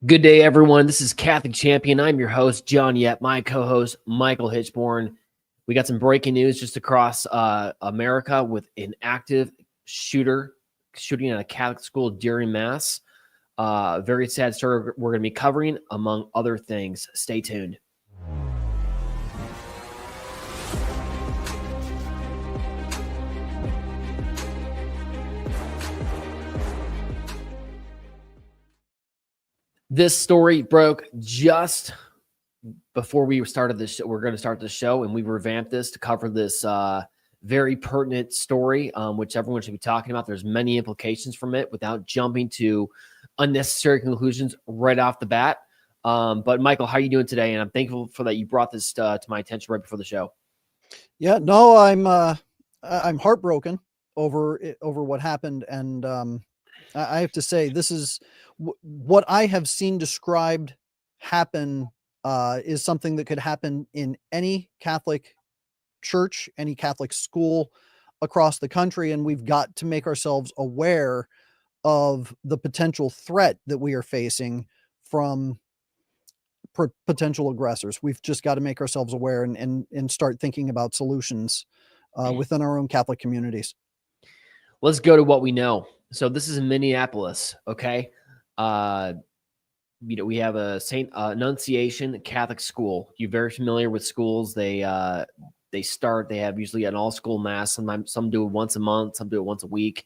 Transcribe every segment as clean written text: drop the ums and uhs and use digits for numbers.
Good day, everyone. This is Catholic Champion. I'm your host, John Yep, my co-host, Michael Hichborn. We got some breaking news just across America with an active shooting at a Catholic school during Mass. Very sad story we're going to be covering, among other things. Stay tuned. This story broke just before we started this show. We're going to start the show, and we revamped this to cover this very pertinent story, which everyone should be talking about. There's many implications from it without jumping to unnecessary conclusions right off the bat. But Michael, how are you doing today? And I'm thankful for that you brought this to my attention right before the show. Yeah, no, I'm heartbroken over what happened, and I have to say this is what I have seen described happen is something that could happen in any Catholic church, any Catholic school across the country, and we've got to make ourselves aware of the potential threat that we are facing from potential aggressors. We've just got to make ourselves aware and start thinking about solutions within our own Catholic communities. Let's go to what we know. So this is in Minneapolis, okay? We have a Saint Annunciation Catholic school. You're very familiar with schools. They have usually an all-school Mass. Sometimes some do it once a month, some do it once a week.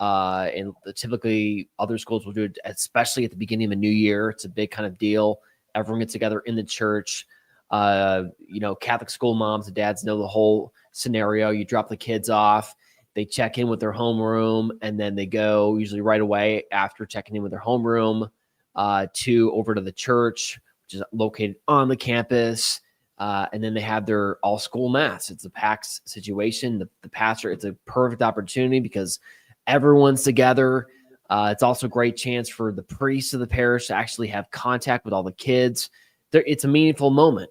And typically other schools will do it, especially at the beginning of a new year. It's a big kind of deal. Everyone gets together in the church. Catholic school moms and dads know the whole scenario. You drop the kids off. They check in with their homeroom, and then they go usually right away after checking in with their homeroom over to the church, which is located on the campus. And then they have their all-school Mass. It's a packed situation. The pastor, it's a perfect opportunity because everyone's together. It's also a great chance for the priests of the parish to actually have contact with all the kids. It's a meaningful moment,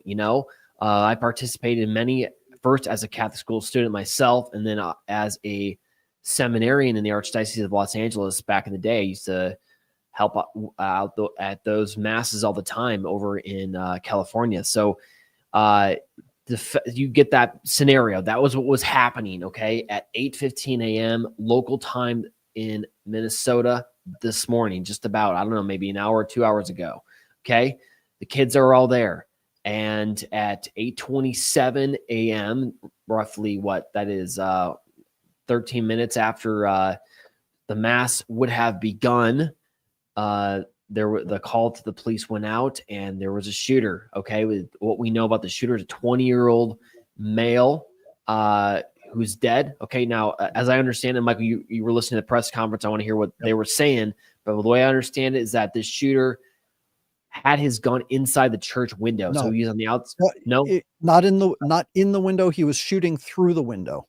I participated in many, first as a Catholic school student myself, and then as a seminarian in the Archdiocese of Los Angeles back in the day. I used to help out at those Masses all the time over in California. So you get that scenario. That was what was happening, okay, at 8:15 a.m. local time in Minnesota this morning, just about, I don't know, maybe an hour or 2 hours ago, okay? The kids are all there. And at 8:27 a.m., roughly what that is, 13 minutes after the Mass would have begun, the call to the police went out, and there was a shooter. Okay, with what we know about the shooter is a 20-year-old male who's dead. Okay, now as I understand it, Michael, you were listening to the press conference. I want to hear what they were saying, but the way I understand it is that this shooter had his gun inside the church window. No. So he's on the outside. No, not in the window. He was shooting through the window.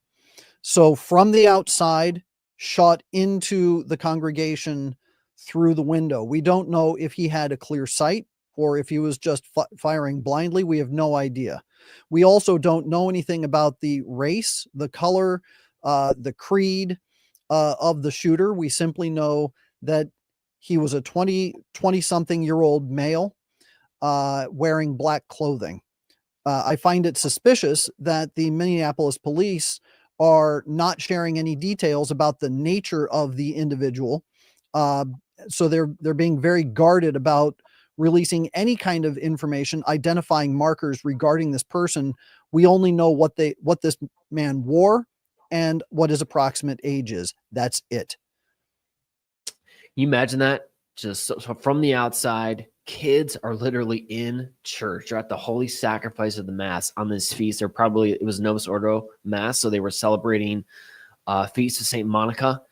So from the outside, shot into the congregation through the window. We don't know if he had a clear sight or if he was just firing blindly. We have no idea. We also don't know anything about the race, the color, the creed of the shooter. We simply know that he was a 20-something-year-old male wearing black clothing. I find it suspicious that the Minneapolis police are not sharing any details about the nature of the individual. So they're being very guarded about releasing any kind of information, identifying markers regarding this person. We only know what this man wore and what his approximate age is. That's it. you imagine that? Just so from the outside, kids are literally in church. They're at the holy sacrifice of the Mass on this feast. It was Novus Ordo Mass, so they were celebrating Feast of St. Monica,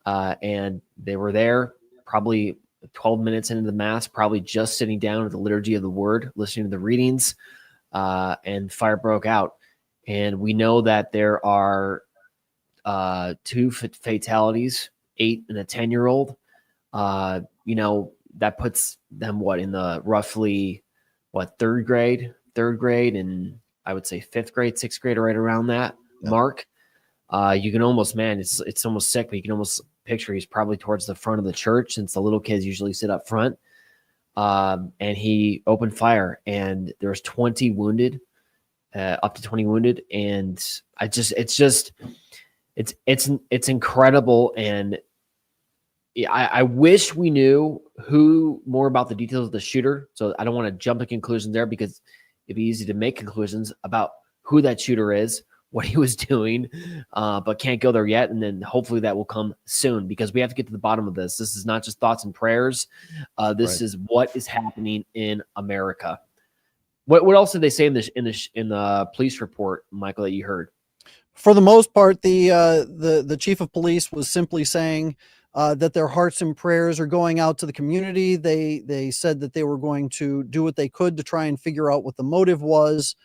and they were there probably 12 minutes into the Mass, probably just sitting down at the Liturgy of the Word, listening to the readings, and fire broke out. And we know that there are 2 fatalities, 8 and a 10-year-old. That puts them in the roughly third grade, and I would say 5th grade, 6th grade, right around that mark. You can almost, it's almost sick, but you can almost picture he's probably towards the front of the church, since the little kids usually sit up front. and he opened fire, and there was 20 wounded, up to 20 wounded, and it's incredible, and I wish we knew more about the details of the shooter. So I don't want to jump to conclusions there, because it'd be easy to make conclusions about who that shooter is, what he was doing, but can't go there yet. And then hopefully that will come soon, because we have to get to the bottom of this. This is not just thoughts and prayers. This is what is happening in America. What else did they say in the police report, Michael, that you heard? For the most part, the chief of police was simply saying that their hearts and prayers are going out to the community. They said that they were going to do what they could to try and figure out what the motive was.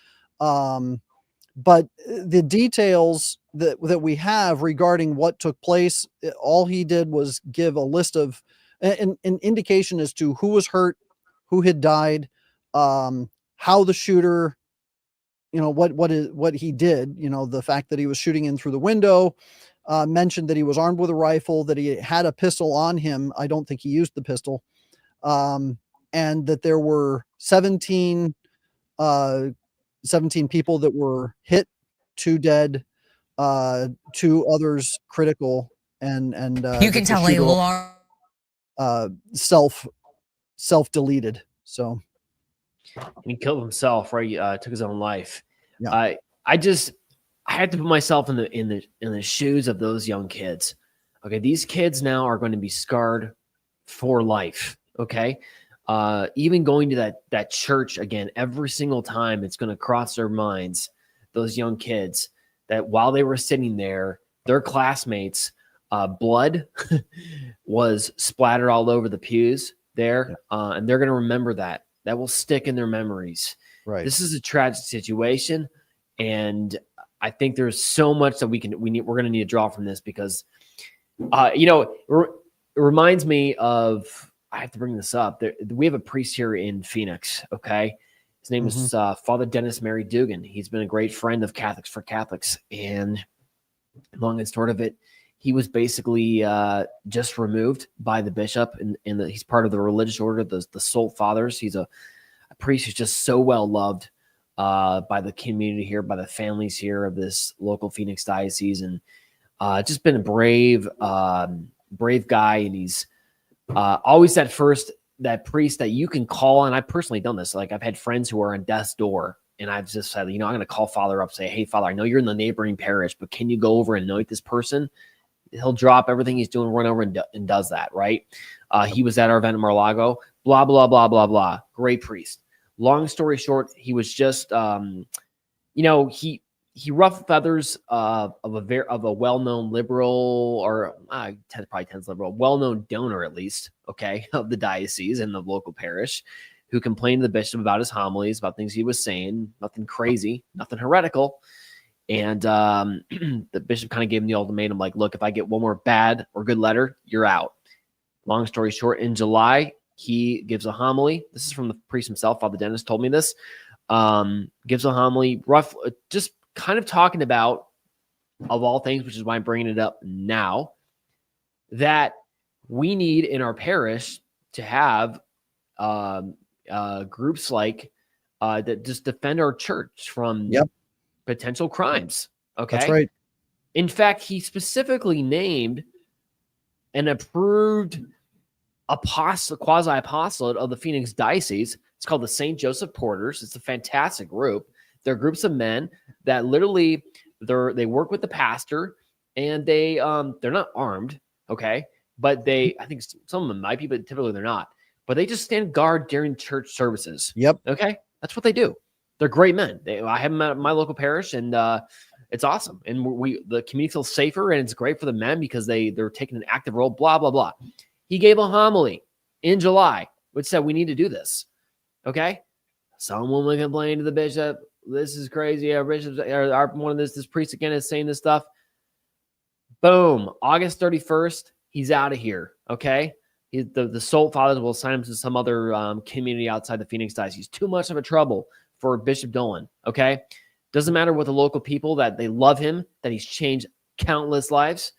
But the details that we have regarding what took place, all he did was give a list of an indication as to who was hurt, who had died, how the shooter, what he did, the fact that he was shooting in through the window, mentioned that he was armed with a rifle, that he had a pistol on him. I don't think he used the pistol. And that there were 17 people that were hit, 2 dead, 2 others critical, and you can tell self-deleted. So he killed himself, right? Took his own life. Yeah. I had to put myself in the shoes of those young kids. Okay, these kids now are going to be scarred for life. Okay, even going to that church again every single time, it's going to cross their minds. Those young kids, that while they were sitting there, their classmates' blood was splattered all over the pews there, and they're going to remember that. That will stick in their memories. Right. This is a tragic situation, and I think there's so much that we're going to need to draw from this, because, it reminds me of, I have to bring this up. We have a priest here in Phoenix. Okay. His name is Father Dennis Mary Dugan. He's been a great friend of Catholics for Catholics. And long and short of it, he was basically just removed by the bishop, and he's part of the religious order, the Salt Fathers. He's a priest who's just so well loved by the community here, by the families here of this local Phoenix diocese, and just been a brave guy. And he's always that priest that you can call. And I've personally done this. Like, I've had friends who are on death's door, and I've just said, I'm going to call Father up, say, hey, Father, I know you're in the neighboring parish, but can you go over and anoint this person? He'll drop everything he's doing, run over and does that, right? He was at our event in Mar-a-Lago, blah, blah, blah, blah, blah. Great priest. Long story short, he was just, he ruffled feathers of a well-known liberal, or probably tends liberal, well-known donor at least, okay, of the diocese and the local parish, who complained to the bishop about his homilies, about things he was saying, nothing crazy, nothing heretical. And the bishop kind of gave him the ultimatum, like, look, if I get one more bad or good letter, you're out. Long story short, in July, he gives a homily. This is from the priest himself. Father Dennis told me this. Gives a homily, just kind of talking about, of all things, which is why I'm bringing it up now, that we need in our parish to have groups like that just defend our church from potential crimes. Okay. That's right. In fact, he specifically named an approved quasi-apostolate of the Phoenix Diocese. It's called the St. Joseph Porters. It's a fantastic group. They're groups of men that literally they work with the pastor, and they're not armed, okay? But I think some of them might be, but typically they're not. But they just stand guard during church services. Yep. Okay? That's what they do. They're great men. I have them at my local parish, and it's awesome. And the community feels safer, and it's great for the men because they're taking an active role, blah, blah, blah. He gave a homily in July, which said we need to do this. Okay? Someone would complain to the bishop, this is crazy. Our bishop, this priest again is saying this stuff. Boom. August 31st, he's out of here. Okay? The Salt Fathers will assign him to some other community outside the Phoenix Diocese. Too much of a trouble for Bishop Dolan. Okay? Doesn't matter what the local people, that they love him, that he's changed countless lives.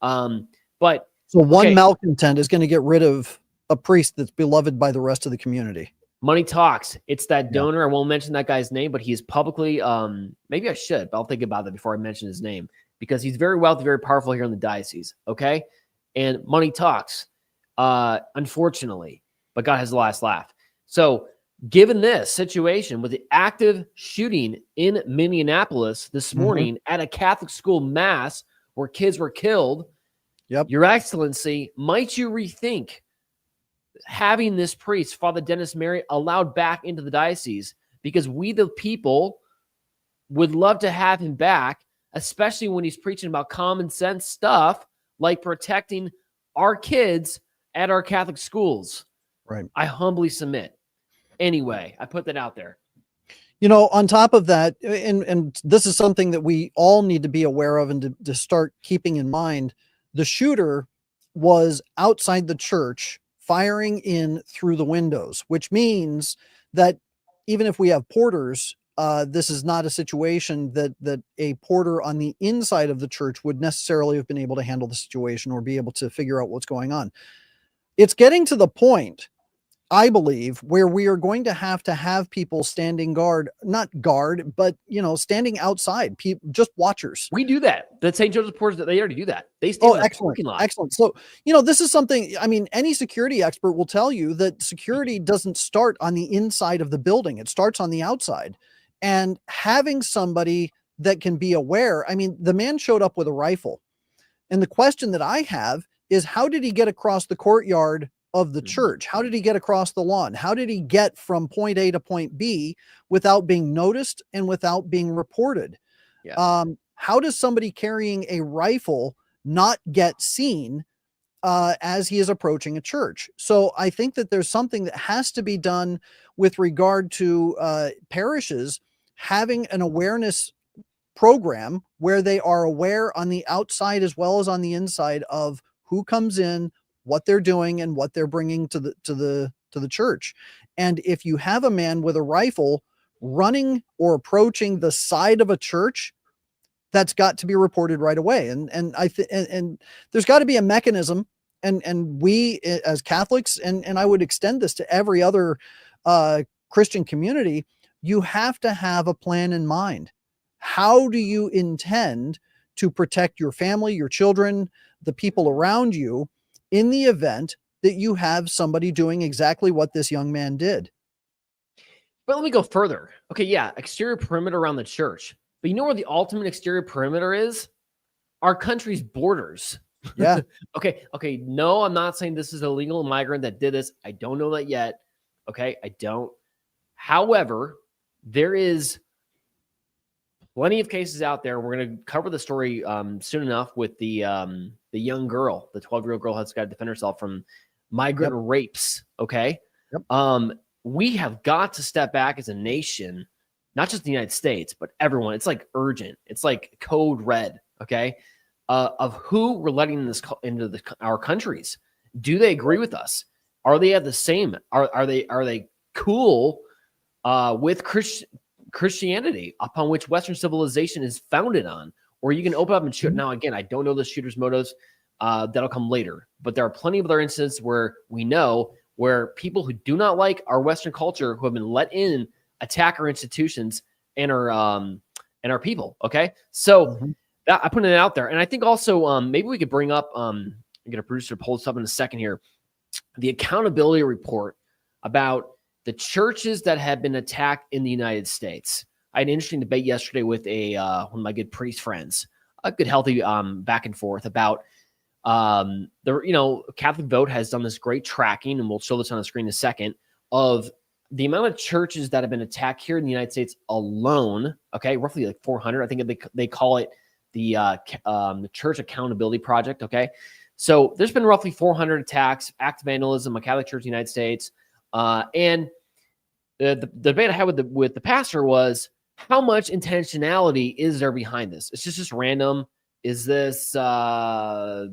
But so one malcontent is going to get rid of a priest that's beloved by the rest of the community. Money talks. It's that Yeah. donor. I won't mention that guy's name, but he's publicly, maybe I should, but I'll think about that before I mention his name, because he's very wealthy, very powerful here in the diocese. Okay. And money talks, unfortunately, but God has the last laugh. So given this situation with the active shooting in Minneapolis this morning at a Catholic school mass where kids were killed, Your Excellency, might you rethink having this priest, Father Dennis Mary, allowed back into the diocese? Because we, the people, would love to have him back, especially when he's preaching about common sense stuff like protecting our kids at our Catholic schools. Right. I humbly submit. Anyway, I put that out there. On top of that, and this is something that we all need to be aware of and to start keeping in mind, the shooter was outside the church firing in through the windows, which means that even if we have porters, this is not a situation that a porter on the inside of the church would necessarily have been able to handle the situation or be able to figure out what's going on. It's getting to the point, I believe, where we are going to have people standing guard, not guard, but, standing outside, just watchers. We do that. The St. Joseph's Porters, they already do that. They stand in the parking lot. Excellent. So, this is something, any security expert will tell you that security doesn't start on the inside of the building. It starts on the outside. And having somebody that can be aware, the man showed up with a rifle. And the question that I have is, how did he get across the courtyard of the church? How did he get across the lawn? How did he get from point A to point B without being noticed and without being reported? Yeah. How does somebody carrying a rifle not get seen as he is approaching a church? So I think that there's something that has to be done with regard to parishes having an awareness program where they are aware on the outside as well as on the inside of who comes in, what they're doing, and what they're bringing to the church. And if you have a man with a rifle running or approaching the side of a church, that's got to be reported right away. And there's got to be a mechanism. And we as Catholics, and I would extend this to every other Christian community, you have to have a plan in mind. How do you intend to protect your family, your children, the people around you, in the event that you have somebody doing exactly what this young man did? But let me go further. Okay, yeah, exterior perimeter around the church. But you know where the ultimate exterior perimeter is? Our country's borders. Yeah. Okay. No, I'm not saying this is a legal migrant that did this. I don't know that yet. Okay, I don't. However, there is plenty of cases out there. We're going to cover the story soon enough with the young girl, the 12-year-old girl has got to defend herself from migrant rapes. Okay. Yep. We have got to step back as a nation, not just the United States, but everyone. It's like urgent. It's like code red. Okay. Of who we're letting this into our countries. Do they agree with us? Are they at the same? Are they cool with Christianity, upon which Western civilization is founded on? Or you can open up and shoot. Now, again, I don't know the shooter's motives. That'll come later. But there are plenty of other instances where we know where people who do not like our Western culture, who have been let in, attack our institutions and our people. Okay, so that, I put it out there, and I think also maybe we could bring up. I'm gonna producer pull this up in a second here. The accountability report about the churches that have been attacked in the United States. I had an interesting debate yesterday with one of my good priest friends, a good healthy back and forth about Catholic Vote has done this great tracking, and we'll show this on the screen in a second, of the amount of churches that have been attacked here in the United States alone. Okay, roughly like 400. I think they call it the Church Accountability Project. Okay, so there's been roughly 400 attacks, acts of vandalism, a Catholic Church in the United States, and the debate I had with the pastor was, how much intentionality is there behind this? It's just random. Is this, are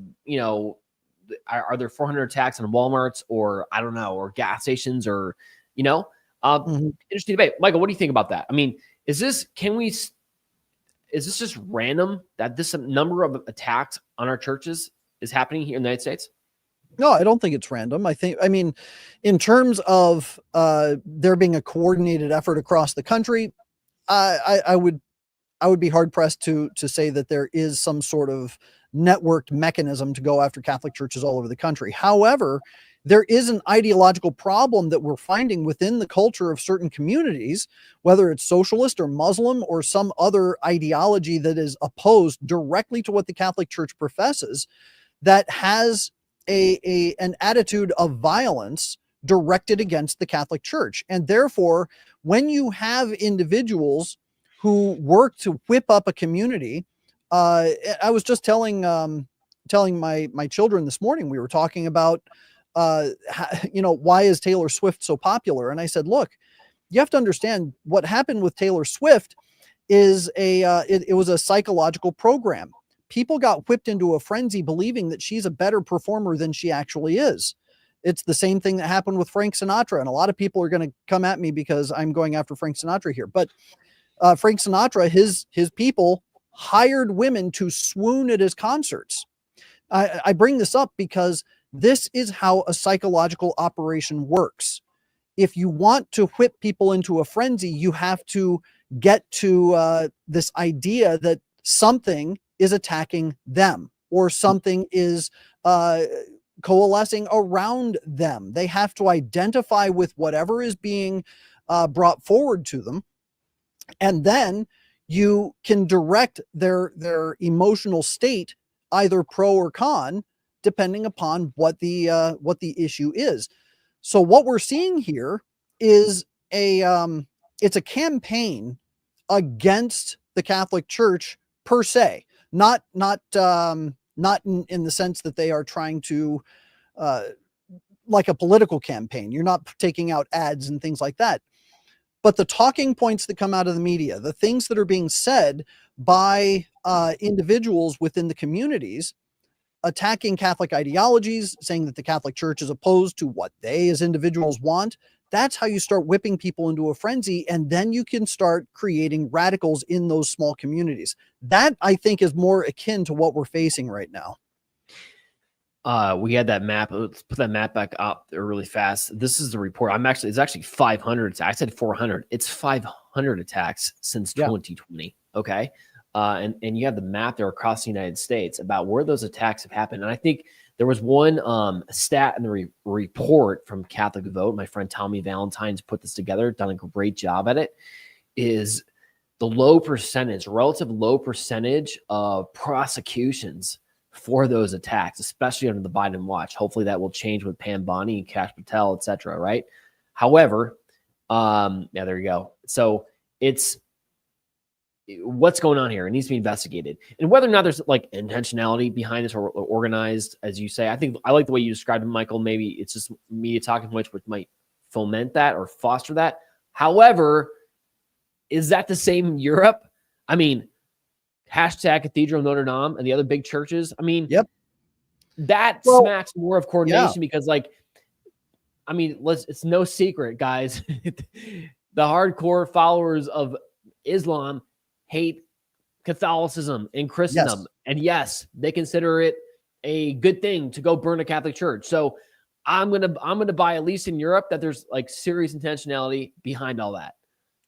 there 400 attacks on Walmarts, or I don't know, or gas stations, or, interesting debate. Michael, what do you think about that? I mean, is this just random that this number of attacks on our churches is happening here in the United States? No, I don't think it's random. I mean, in terms of there being a coordinated effort across the country, I would be hard pressed to say that there is some sort of networked mechanism to go after Catholic churches all over the country. However, there is an ideological problem that we're finding within the culture of certain communities, whether it's socialist or Muslim or some other ideology that is opposed directly to what the Catholic Church professes, that has an attitude of violence directed against the Catholic Church. And therefore, when you have individuals who work to whip up a community, I was just telling my children this morning, we were talking about why is Taylor Swift so popular? And I said, look, you have to understand what happened with Taylor Swift is it was a psychological program. People got whipped into a frenzy believing that she's a better performer than she actually is. It's the same thing that happened with Frank Sinatra. And a lot of people are going to come at me because I'm going after Frank Sinatra here. But Frank Sinatra, his people hired women to swoon at his concerts. I bring this up because this is how a psychological operation works. If you want to whip people into a frenzy, you have to get to this idea that something is attacking them or something is coalescing around them. They have to identify with whatever is being brought forward to them. And then you can direct their emotional state, either pro or con, depending upon what the issue is. So what we're seeing here is it's a campaign against the Catholic Church per se, not in the sense that they are trying to like a political campaign. You're not taking out ads and things like that. But the talking points that come out of the media, the things that are being said by individuals within the communities, attacking Catholic ideologies, saying that the Catholic Church is opposed to what they as individuals want, that's how you start whipping people into a frenzy. And then you can start creating radicals in those small communities. That, I think, is more akin to what we're facing right now. We had that map. Let's put that map back up there really fast. This is the report. It's actually 500. I said 400. It's 500 attacks since 2020. Okay. And you have the map there across the United States about where those attacks have happened. And I think there was one stat in the report from Catholic Vote. My friend Tommy Valentine's put this together, done a great job at it, is the relative low percentage of prosecutions for those attacks, especially under the Biden watch. Hopefully that will change with Pam Bondi and Kash Patel, et cetera, right? However, there you go. So it's what's going on here. It needs to be investigated. And whether or not there's like intentionality behind this or organized, as you say, I like the way you described it, Michael. Maybe it's just media talking points which might foment that or foster that. However, is that the same in Europe? I mean, hashtag Cathedral Notre Dame and the other big churches. I mean, that smacks more of coordination because, like, I mean, it's no secret, guys. The hardcore followers of Islam hate Catholicism and Christendom. Yes. And yes, they consider it a good thing to go burn a Catholic church. So I'm gonna buy, at least in Europe, that there's like serious intentionality behind all that.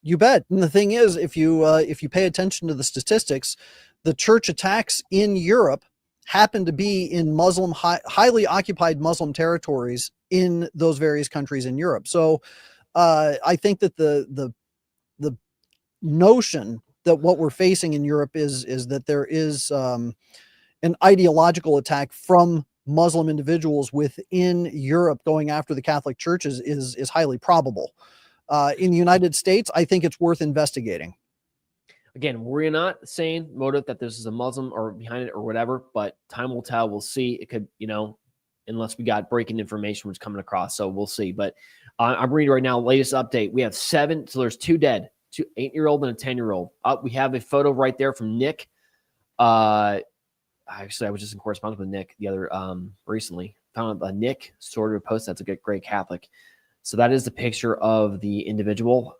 You bet. And the thing is, if you pay attention to the statistics, the church attacks in Europe happen to be in highly occupied Muslim territories in those various countries in Europe. So I think that the notion that what we're facing in Europe is that there is an ideological attack from Muslim individuals within Europe going after the Catholic churches is highly probable. In the United States, I think it's worth investigating. Again, we're not saying motive that this is a Muslim or behind it or whatever, but time will tell. We'll see. It could, unless we got breaking information which coming across. So we'll see. But I'm reading right now, latest update. We have 7. So there's 2 dead, 2 8-year-old and a 10-year-old. We have a photo right there from Nick. Actually, I was just in correspondence with Nick the other recently. Found a Nick sort of post that's a great Catholic. So that is the picture of the individual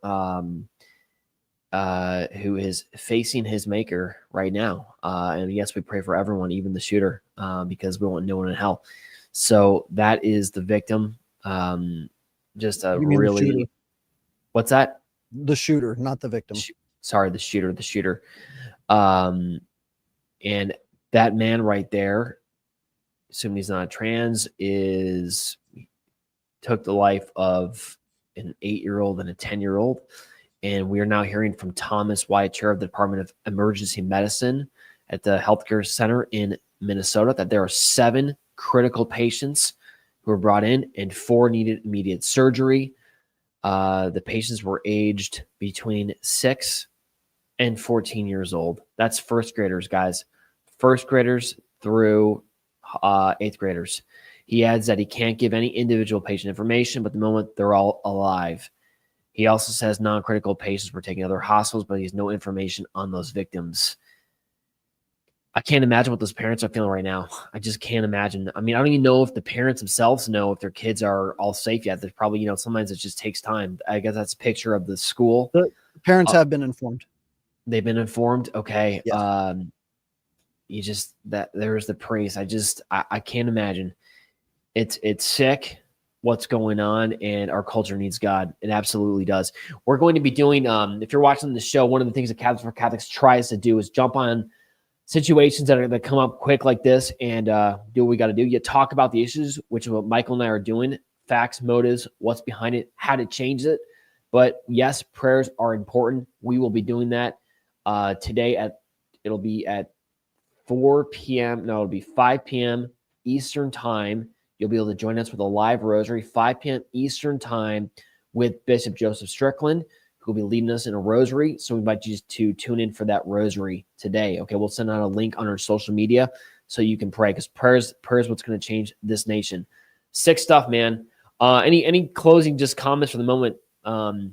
who is facing his maker right now. And yes, we pray for everyone, even the shooter, because we want no one in hell. So that is the victim. Just a You mean the shooter? really, what's that? The shooter, not the victim. Sorry, the shooter. And that man right there, assuming he's not trans, took the life of an 8-year-old and a 10-year-old. And we are now hearing from Thomas Wyatt, chair of the Department of Emergency Medicine at the Healthcare Center in Minnesota, that there are 7 critical patients who were brought in and 4 needed immediate surgery. The patients were aged between 6 and 14 years old. That's first graders, guys. First graders through 8th graders. He adds that he can't give any individual patient information, but the moment they're all alive. He also says non-critical patients were taken to other hospitals, but he has no information on those victims. I can't imagine what those parents are feeling right now. I just can't imagine. I mean, I don't even know if the parents themselves know if their kids are all safe yet. There's probably, sometimes it just takes time. I guess that's a picture of the school. The parents have been informed. They've been informed. Okay. Yes. There's the praise. I can't imagine. It's sick what's going on, and our culture needs God. It absolutely does. We're going to be doing, if you're watching the show, one of the things that Catholics for Catholics tries to do is jump on situations that come up quick like this and do what we got to do. You talk about the issues, which is what Michael and I are doing, facts, motives, what's behind it, how to change it. But yes, prayers are important. We will be doing that today it'll be at 4 p.m. No, it'll be 5 p.m. Eastern time. You'll be able to join us with a live rosary, 5 p.m. Eastern time with Bishop Joseph Strickland, who will be leading us in a rosary. So we invite you to tune in for that rosary today. Okay, we'll send out a link on our social media so you can pray, because prayers what's going to change this nation. Sick stuff, man. Any closing just comments for the moment?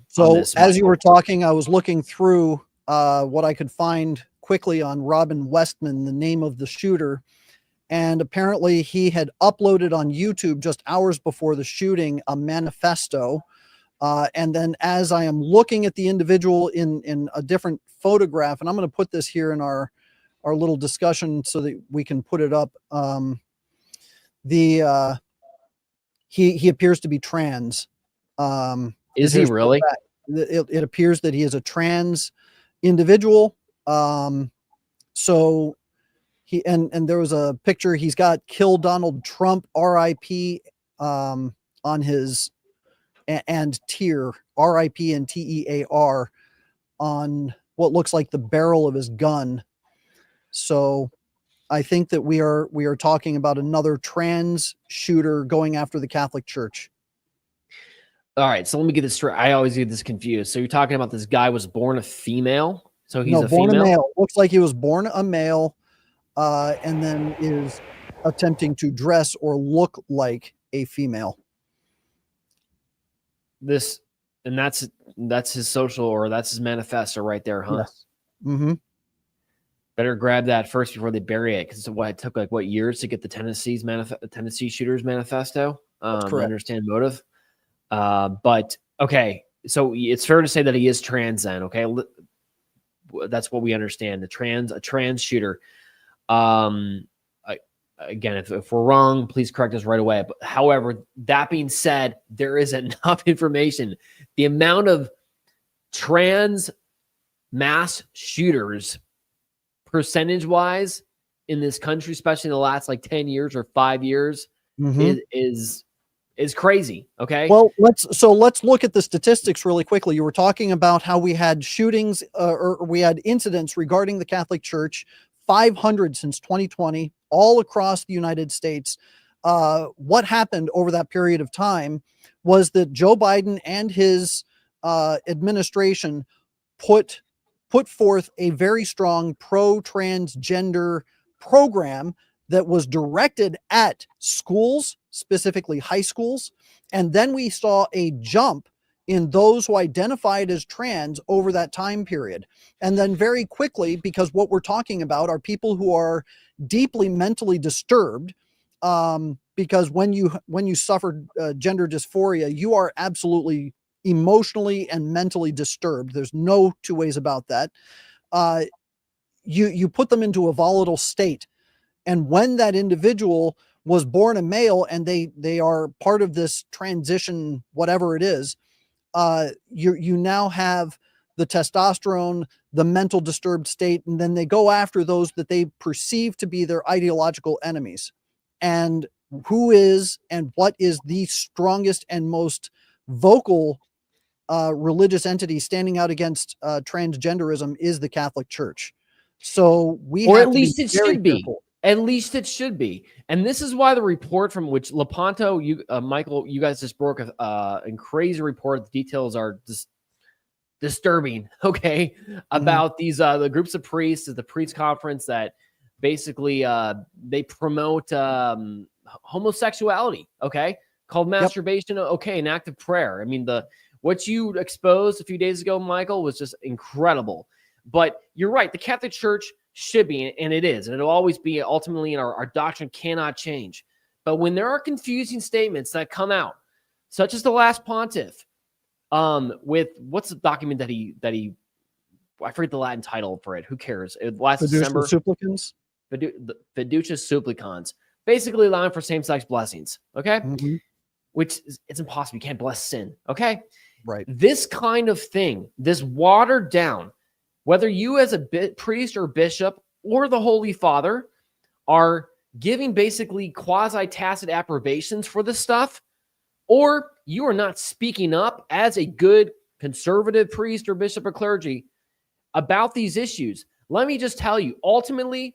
So as you were talking, I was looking through what I could find quickly on Robin Westman, the name of the shooter. And apparently he had uploaded on YouTube just hours before the shooting a manifesto. And then as I am looking at the individual in a different photograph, and I'm going to put this here in our little discussion so that we can put it up. He appears to be trans. Is he really? It appears that he is a trans individual. So he and there was a picture. He's got "Kill Donald Trump" RIP on his and tear RIP and TEAR on what looks like the barrel of his gun. So I think that we are talking about another trans shooter going after the Catholic Church. All right, so let me get this straight. I always get this confused. So you're talking about this guy was born a female? So he's born female? a male. Looks like he was born a male, and then is attempting to dress or look like a female. That's his social, or that's his manifesto right there, huh? Yes. Mm-hmm. Better grab that first before they bury it, because it took years to get the Tennessee shooters manifesto. That's correct. Understand motive. But okay, so it's fair to say that he is trans then. Okay, that's what we understand. A trans shooter. Again, if we're wrong, please correct us right away. But however, that being said, there is enough information. The amount of trans mass shooters, percentage-wise, in this country, especially in the last 10 years or 5 years, is crazy. Okay. Well, let's look at the statistics really quickly. You were talking about how we had shootings or we had incidents regarding the Catholic Church, 500 since 2020, all across the United States. What happened over that period of time was that Joe Biden and his administration put forth a very strong pro-transgender program that was directed at schools, specifically high schools. And then we saw a jump in those who identified as trans over that time period. And then very quickly, because what we're talking about are people who are deeply mentally disturbed, because when you suffer gender dysphoria, you are absolutely emotionally and mentally disturbed. There's no two ways about that. You put them into a volatile state. And when that individual was born a male and they are part of this transition, whatever it is, you now have the testosterone, the mental disturbed state, and then they go after those that they perceive to be their ideological enemies. And who is and what is the strongest and most vocal religious entity standing out against transgenderism is the Catholic Church. So we or have at to least be it very should be. careful. At least it should be. And this is why the report from which Lepanto, Michael, you guys just broke a crazy report. The details are just disturbing, okay, about these the groups of priests at the priest conference that basically they promote homosexuality, okay, called masturbation, okay, an act of prayer. I mean, what you exposed a few days ago, Michael, was just incredible. But you're right, the Catholic Church should be, and it is, and it'll always be, ultimately, and our doctrine cannot change. But when there are confusing statements that come out, such as the last pontiff, with what's the document that he I forget the Latin title for it. Who cares? Last December. Supplicans. Fiducia supplicans, basically allowing for same-sex blessings. Okay, which it's impossible. You can't bless sin. Okay, right. This kind of thing, this watered down, whether you as a priest or bishop or the Holy Father are giving basically quasi-tacit approbations for this stuff, or you are not speaking up as a good conservative priest or bishop or clergy about these issues. Let me just tell you, ultimately,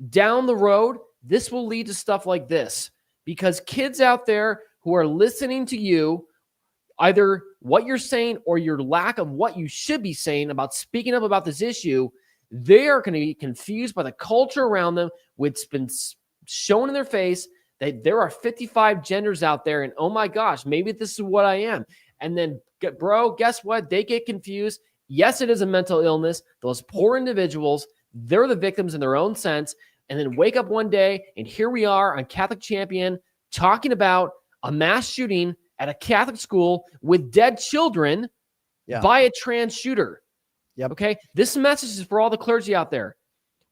down the road, this will lead to stuff like this, because kids out there who are listening to you, either what you're saying or your lack of what you should be saying about speaking up about this issue, they are going to be confused by the culture around them, which has been shown in their face that there are 55 genders out there, and oh my gosh, maybe this is what I am. And then, bro, guess what? They get confused. Yes, it is a mental illness. Those poor individuals, they're the victims in their own sense. And then wake up one day, and here we are on Catholic Champion talking about a mass shooting at a Catholic school with dead children by a trans shooter. Okay? This message is for all the clergy out there.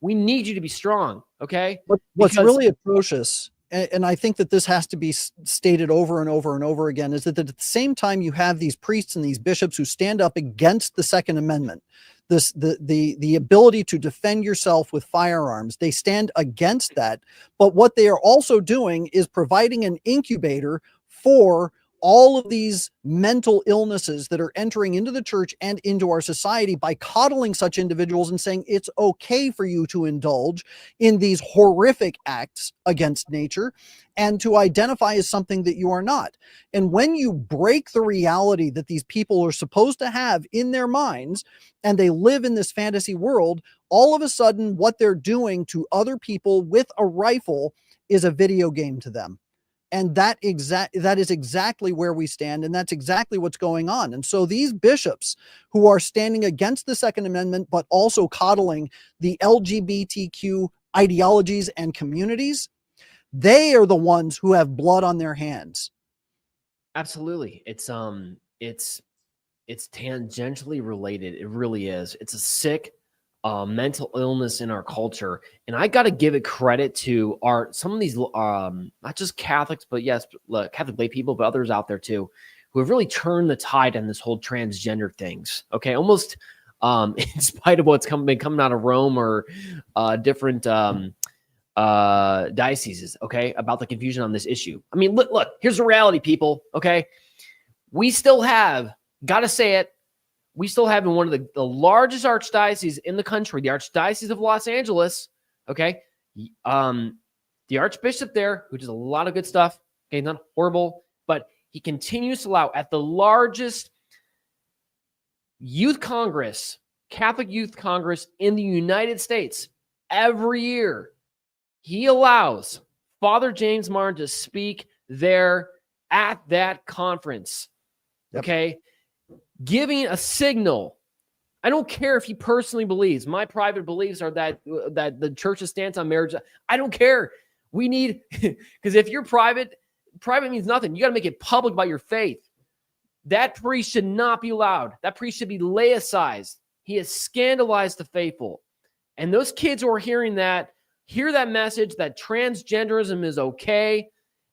We need you to be strong, okay? What's really atrocious, and I think that this has to be stated over and over and over again, is that at the same time you have these priests and these bishops who stand up against the Second Amendment, the ability to defend yourself with firearms. They stand against that, but what they are also doing is providing an incubator for all of these mental illnesses that are entering into the church and into our society by coddling such individuals and saying it's okay for you to indulge in these horrific acts against nature and to identify as something that you are not. And when you break the reality that these people are supposed to have in their minds and they live in this fantasy world, all of a sudden what they're doing to other people with a rifle is a video game to them. And that is exactly where we stand, and that's exactly what's going on. And so these bishops who are standing against the Second Amendment, but also coddling the LGBTQ ideologies and communities, they are the ones who have blood on their hands. Absolutely. It's tangentially related. It really is. It's a sick mental illness in our culture, and I got to give it credit to some of these not just Catholics, but yes, Catholic lay people, but others out there too, who have really turned the tide on this whole transgender things. Okay, almost in spite of what's been coming out of Rome or different dioceses. Okay, about the confusion on this issue. I mean, look, here's the reality, people. Okay, we still have, gotta say it, we still have in one of the largest archdioceses in the country, the Archdiocese of Los Angeles, okay? The archbishop there, who does a lot of good stuff, okay, not horrible, but he continues to allow at the largest youth congress, Catholic youth congress in the United States, every year, he allows Father James Martin to speak there at that conference, okay? Giving a signal. I don't care if he personally believes. My private beliefs are that the church's stance on marriage. I don't care. We need, because if you're private means nothing. You got to make it public by your faith. That priest should not be allowed. That priest should be laicized. He has scandalized the faithful. And those kids who are hearing that, hear that message that transgenderism is okay,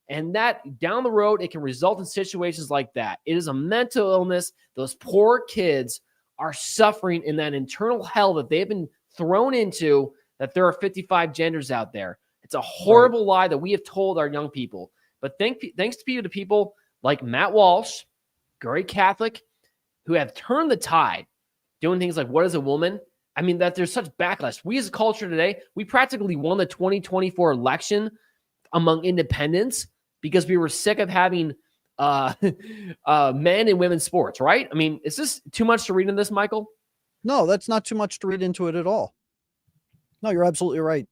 and that down the road, it can result in situations like that. It is a mental illness. Those poor kids are suffering in that internal hell that they've been thrown into, that there are 55 genders out there. It's a horrible lie that we have told our young people. But thanks to people like Matt Walsh, great Catholic, who have turned the tide, doing things like, what is a woman? I mean, that there's such backlash. We as a culture today, we practically won the 2024 election among independents because we were sick of having men and women's sports, right? I mean, is this too much to read in this, Michael? No, that's not too much to read into it at all. No, you're absolutely right.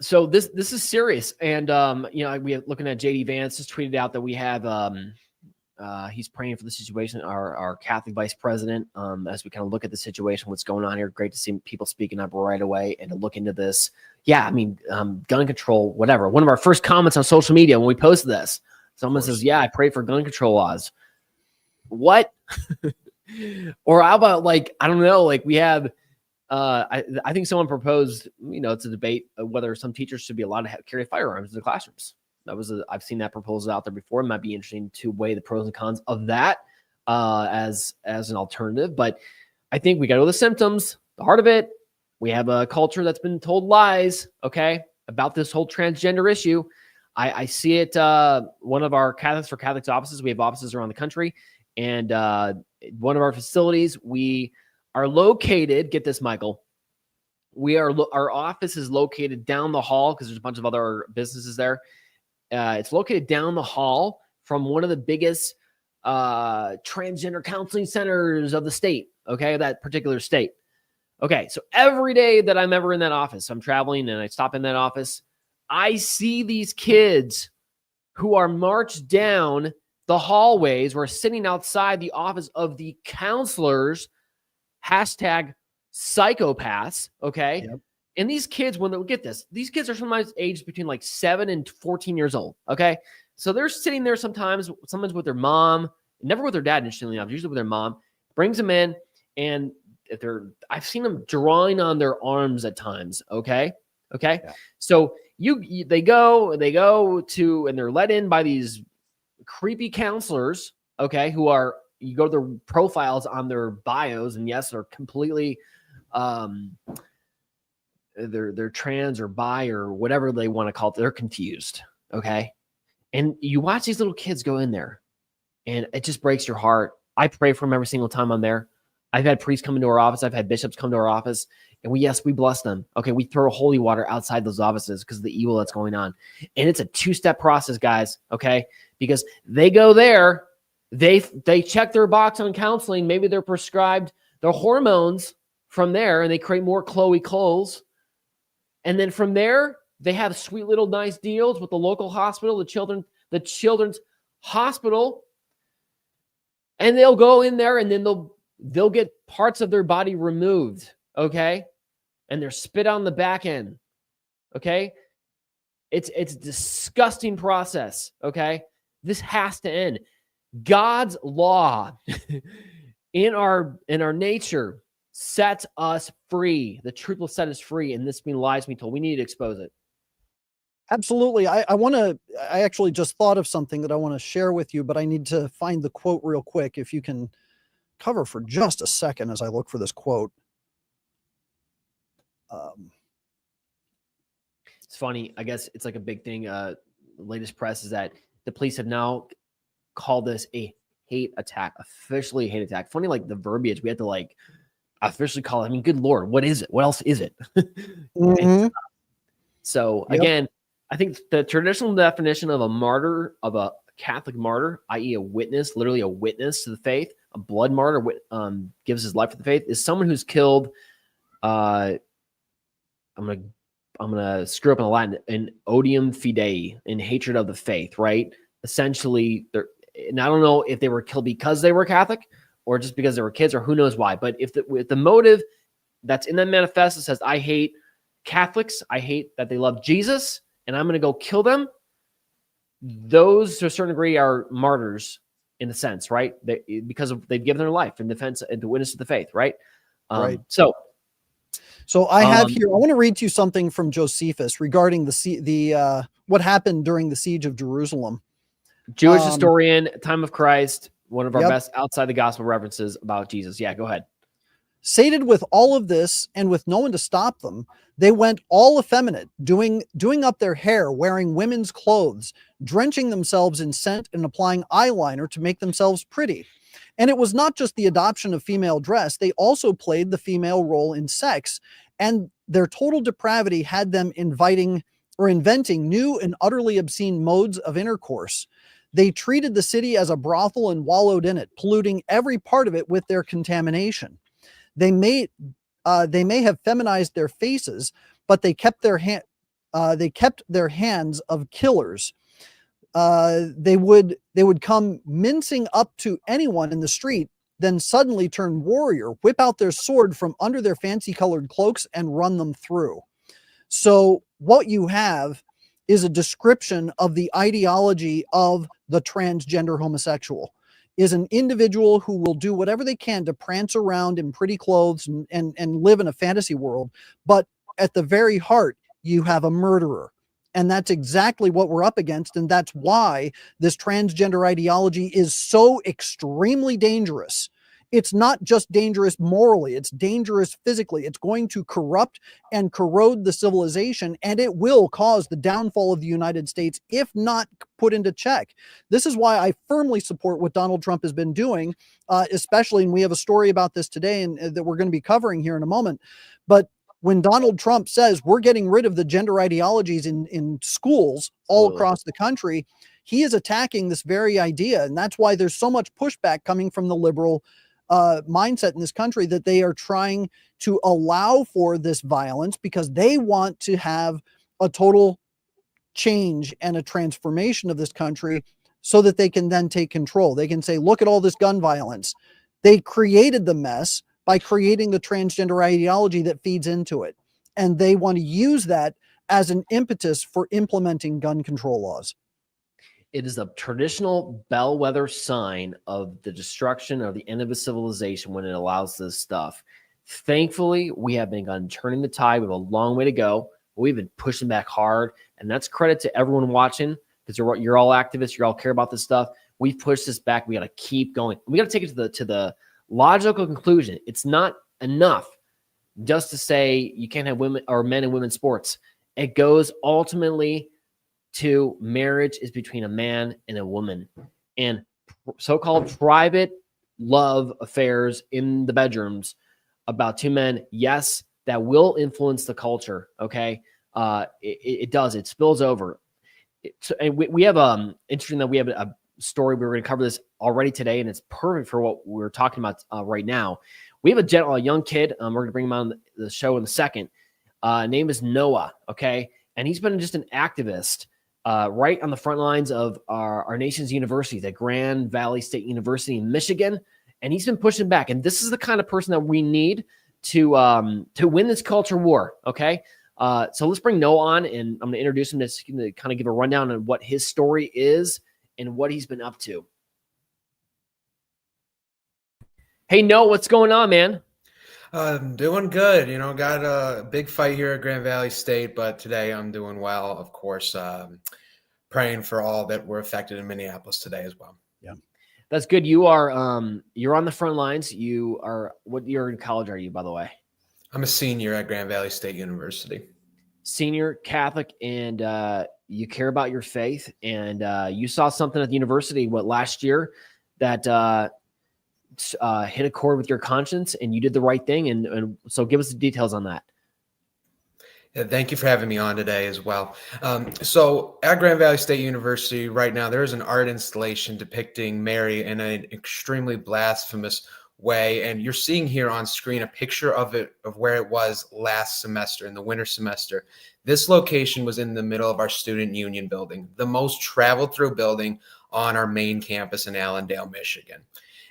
So this is serious. And, we are looking at JD Vance just tweeted out that we have, he's praying for the situation, our Catholic vice president, as we kind of look at the situation, what's going on here. Great to see people speaking up right away and to look into this. Yeah, I mean, gun control, whatever. One of our first comments on social media when we posted this, someone says, yeah, I pray for gun control laws. What? Or how about, like, I don't know, like we have, I think someone proposed, it's a debate of whether some teachers should be allowed to carry firearms in the classrooms. I've seen that proposal out there before. It might be interesting to weigh the pros and cons of that as an alternative. But I think we got all the symptoms, the heart of it. We have a culture that's been told lies, okay, about this whole transgender issue. I see it. One of our Catholics for Catholics offices, we have offices around the country, and one of our facilities, we are located, get this, Michael, our office is located down the hall because there's a bunch of other businesses there. It's located down the hall from one of the biggest transgender counseling centers of the state, okay, that particular state. Okay, so every day that I'm ever in that office, I'm traveling and I stop in that office, I see these kids who are marched down the hallways or sitting outside the office of the counselors, hashtag psychopaths, okay? Yep. And these kids, when they get this, these kids are sometimes aged between like 7 and 14 years old, okay? So they're sitting there sometimes with their mom, never with their dad, interestingly enough, usually with their mom, brings them in, and I've seen them drawing on their arms at times, okay? Okay? Yeah. So they go to, and they're let in by these creepy counselors, okay, you go to their profiles on their bios, and yes, they're completely, they're trans or bi or whatever they want to call it. They're confused, okay? And you watch these little kids go in there, and it just breaks your heart. I pray for them every single time I'm there. I've had priests come into our office. I've had bishops come to our office, and we bless them. Okay, we throw holy water outside those offices because of the evil that's going on. And it's a two-step process, guys, okay? Because they go there, they check their box on counseling. Maybe they're prescribed their hormones from there, and they create more Chloe clothes. And then from there, they have sweet little nice deals with the local hospital, the children's hospital, and they'll go in there, and then they'll get parts of their body removed, okay? And they're spit on the back end, okay? It's a disgusting process, okay? This has to end. God's law in our nature sets us free. The truth will set us free, and this being lies being told. We need to expose it. Absolutely. I actually just thought of something that I want to share with you, but I need to find the quote real quick. If you can cover for just a second as I look for this quote. It's funny. I guess it's like a big thing. Latest press is that the police have now called this a hate attack, officially a hate attack. Funny, like the verbiage we had to like officially call it. I mean, good Lord, what is it? What else is it? Mm-hmm. So again, I think the traditional definition of a martyr, of a Catholic martyr, i.e. a witness, literally a witness to the faith, a blood martyr, gives his life for the faith, is someone who's killed, I'm gonna screw up in the Latin, in odium fidei, in hatred of the faith, right? Essentially, and I don't know if they were killed because they were Catholic or just because they were kids or who knows why. But if the motive that's in that manifesto says, I hate Catholics, I hate that they love Jesus, and I'm going to go kill them, those to a certain degree are martyrs in a sense, right? Because they've given their life in defense and to witness to the faith, right? Right. So So I have here, I want to read to you something from Josephus regarding what happened during the siege of Jerusalem. Jewish historian, time of Christ, one of our Yep. best outside the gospel references about Jesus. Yeah, go ahead. Sated with all of this and with no one to stop them, they went all effeminate, doing up their hair, wearing women's clothes, drenching themselves in scent and applying eyeliner to make themselves pretty. And it was not just the adoption of female dress, they also played the female role in sex, and their total depravity had them inventing new and utterly obscene modes of intercourse. They treated the city as a brothel and wallowed in it, polluting every part of it with their contamination. They may have feminized their faces, but they kept their hands of killers. They would come mincing up to anyone in the street, then suddenly turn warrior, whip out their sword from under their fancy colored cloaks and run them through. So what you have is a description of the ideology of the transgender homosexual, is an individual who will do whatever they can to prance around in pretty clothes and live in a fantasy world. But at the very heart, you have a murderer. And that's exactly what we're up against. And that's why this transgender ideology is so extremely dangerous. It's not just dangerous morally, it's dangerous physically. It's going to corrupt and corrode the civilization, and it will cause the downfall of the United States if not put into check. This is why I firmly support what Donald Trump has been doing, especially, and we have a story about this today and that we're going to be covering here in a moment. But when Donald Trump says we're getting rid of the gender ideologies in schools all across the country, he is attacking this very idea. And that's why there's so much pushback coming from the liberal mindset in this country, that they are trying to allow for this violence because they want to have a total change and a transformation of this country so that they can then take control. They can say, look at all this gun violence. They created the mess by creating the transgender ideology that feeds into it. And they want to use that as an impetus for implementing gun control laws. It is a traditional bellwether sign of the destruction or the end of a civilization when it allows this stuff. Thankfully, we have been turning the tide. We have a long way to go. We've been pushing back hard, and that's credit to everyone watching, because you're all activists. You all care about this stuff. We've pushed this back. We got to keep going. We got to take it to the logical conclusion. It's not enough just to say you can't have women or men and women's sports. It goes ultimately to marriage is between a man and a woman, and so-called private love affairs in the bedrooms about two men. Yes, that will influence the culture. Okay. It does. It spills over. And we have interesting that we have a story. We're going to cover this already today, and it's perfect for what we're talking about right now. We have a young kid. We're going to bring him on the show in a second. Name is Noah. Okay. And he's been just an activist right on the front lines of our nation's university, the Grand Valley State University in Michigan. And he's been pushing back. And this is the kind of person that we need to win this culture war. Okay. So let's bring Noah on, and I'm going to introduce him to kind of give a rundown on what his story is and what he's been up to. Hey, Noah, what's going on, man? Doing good. Got a big fight here at Grand Valley State, but today I'm doing well. Of course, praying for all that were affected in Minneapolis today as well. Yeah, that's good. You are you're on the front lines. You are, what year in college are you, by the way? I'm a senior at Grand Valley State University. Senior Catholic, and you care about your faith, and you saw something at the university last year that hit a chord with your conscience, and you did the right thing. And so give us the details on that. Yeah, thank you for having me on today as well. So at Grand Valley State University right now, there is an art installation depicting Mary in an extremely blasphemous way. And you're seeing here on screen a picture of where it was last semester, in the winter semester. This location was in the middle of our student union building, the most traveled through building on our main campus in Allendale, Michigan.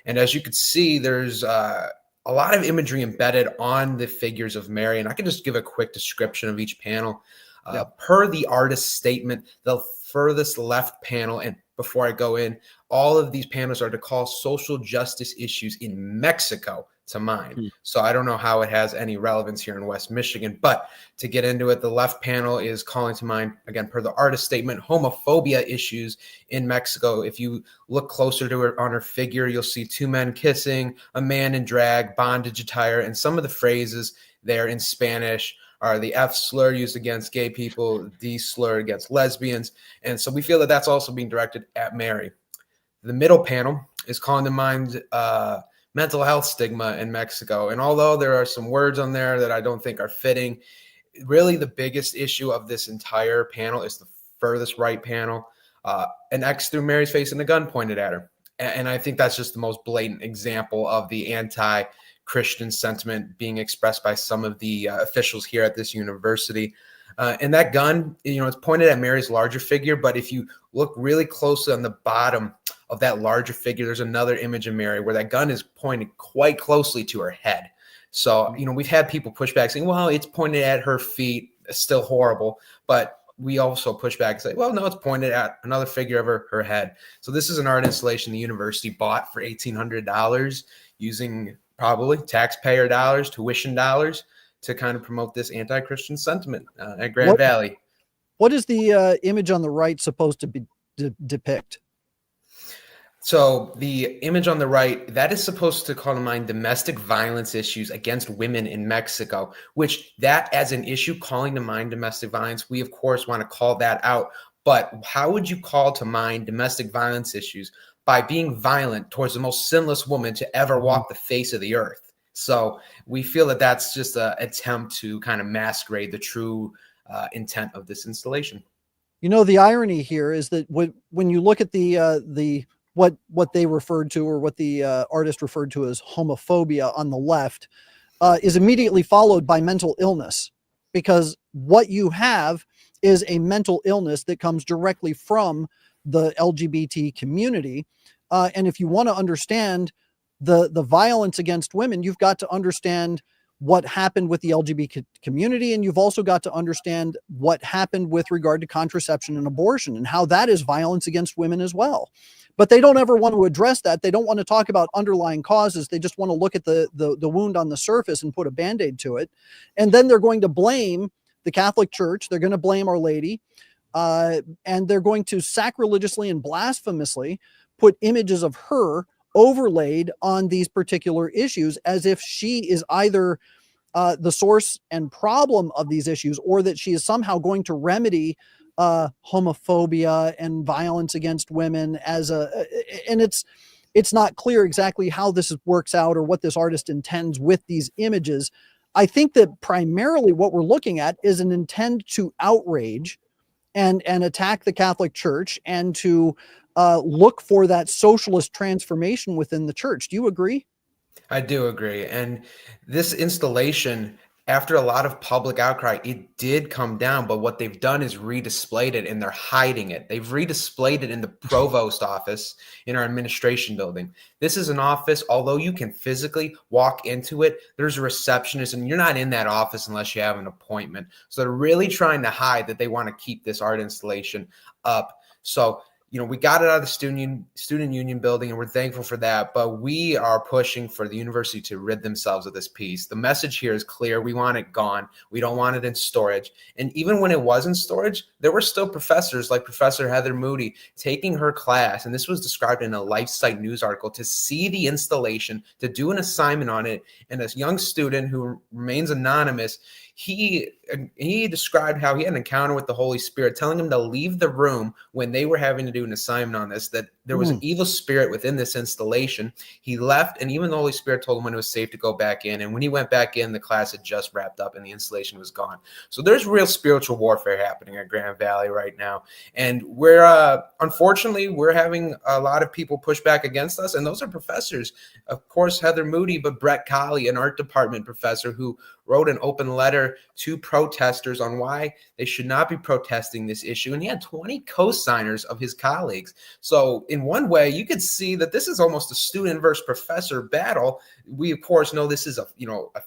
And as you can see, there's a lot of imagery embedded on the figures of Mary. And I can just give a quick description of each panel. Per the artist's statement, the furthest left panel, and before I go in, all of these panels are to call social justice issues in Mexico to mind. So I don't know how it has any relevance here in West Michigan, but to get into it, the left panel is calling to mind, again, per the artist statement, homophobia issues in Mexico. If you look closer to her on her figure, you'll see two men kissing, a man in drag, bondage attire, and some of the phrases there in Spanish are the F slur used against gay people, the D slur against lesbians. And so we feel that that's also being directed at Mary. The middle panel is calling to mind mental health stigma in Mexico. And although there are some words on there that I don't think are fitting, really the biggest issue of this entire panel is the furthest right panel. An X through Mary's face and a gun pointed at her. And I think that's just the most blatant example of the anti-Christian sentiment being expressed by some of the officials here at this university. And that gun, it's pointed at Mary's larger figure, but if you look really closely on the bottom of that larger figure, there's another image of Mary where that gun is pointed quite closely to her head. So, we've had people push back saying, well, it's pointed at her feet. It's still horrible. But we also push back and say, well, no, it's pointed at another figure of her head. So this is an art installation the university bought for $1,800 using probably taxpayer dollars, tuition dollars, to kind of promote this anti-Christian sentiment at Grand Valley. What is the image on the right supposed to be depict? So the image on the right, that is supposed to call to mind domestic violence issues against women in Mexico, which that as an issue, calling to mind domestic violence, we of course want to call that out. But how would you call to mind domestic violence issues? By being violent towards the most sinless woman to ever walk the face of the earth. So we feel that that's just an attempt to kind of masquerade the true intent of this installation. The irony here is that when you look at the what they referred to, or what the artist referred to as homophobia on the left, is immediately followed by mental illness, because what you have is a mental illness that comes directly from the LGBT community. And if you want to understand the violence against women, you've got to understand what happened with the LGBT community. And you've also got to understand what happened with regard to contraception and abortion, and how that is violence against women as well. But they don't ever want to address that. They don't want to talk about underlying causes. They just want to look at the wound on the surface and put a Band-Aid to it. And then they're going to blame the Catholic Church. They're going to blame Our Lady. And they're going to sacrilegiously and blasphemously put images of her overlaid on these particular issues, as if she is either the source and problem of these issues, or that she is somehow going to remedy homophobia and violence against women and it's not clear exactly how this works out or what this artist intends with these images. I think that primarily what we're looking at is an intent to outrage and attack the Catholic Church, and to look for that socialist transformation within the church. Do you agree? I do agree. And this installation, after a lot of public outcry, it did come down. But what they've done is redisplayed it, and they're hiding it. They've redisplayed it in the provost office in our administration building. This is an office, although you can physically walk into it, there's a receptionist, and you're not in that office unless you have an appointment. So they're really trying to hide that they want to keep this art installation up. So we got it out of the student union building, and we're thankful for that. But we are pushing for the university to rid themselves of this piece. The message here is clear. We want it gone. We don't want it in storage. And even when it was in storage, there were still professors like Professor Heather Moody taking her class. And this was described in a LifeSite news article, to see the installation, to do an assignment on it. And this young student who remains anonymous, he described how he had an encounter with the Holy Spirit, telling him to leave the room when they were having to do an assignment on this, that there was an evil spirit within this installation. He left, and even the Holy Spirit told him when it was safe to go back in. And when he went back in, the class had just wrapped up and the installation was gone. So there's real spiritual warfare happening at Grand Valley right now. And we're, unfortunately, we're having a lot of people push back against us. And those are professors. Of course, Heather Moody, but Brett Colley, an art department professor who wrote an open letter to protesters on why they should not be protesting this issue. And he had 20 co-signers of his colleagues. So in one way, you could see that this is almost a student versus professor battle. We, of course, know this is a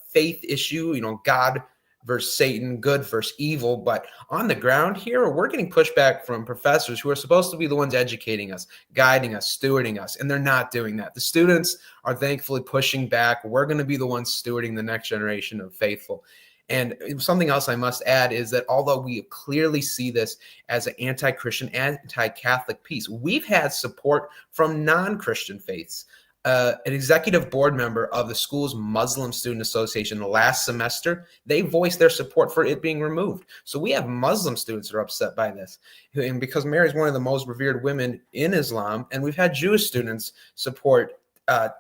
faith issue. God versus Satan, good versus evil. But on the ground here, we're getting pushback from professors who are supposed to be the ones educating us, guiding us, stewarding us, and they're not doing that. The students are thankfully pushing back. We're going to be the ones stewarding the next generation of faithful. And something else I must add is that although we clearly see this as an anti-Christian, anti-Catholic piece, we've had support from non-Christian faiths. An executive board member of the school's Muslim Student Association last semester, they voiced their support for it being removed. So we have Muslim students that are upset by this. And because Mary is one of the most revered women in Islam, and we've had Jewish students support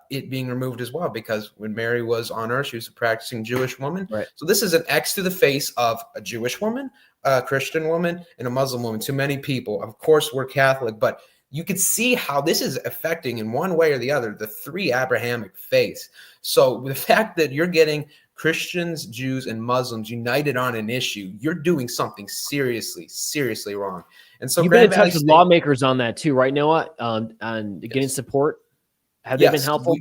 it being removed as well, because when Mary was on earth, she was a practicing Jewish woman. Right. So this is an X to the face of a Jewish woman, a Christian woman, and a Muslim woman to many people. Of course, we're Catholic, but you could see how this is affecting in one way or the other the three Abrahamic faiths. So the fact that you're getting Christians, Jews, and Muslims united on an issue, you're doing something seriously, seriously wrong. And so you've been in touch with lawmakers on that too, right, Noah? And getting support. Have they been helpful?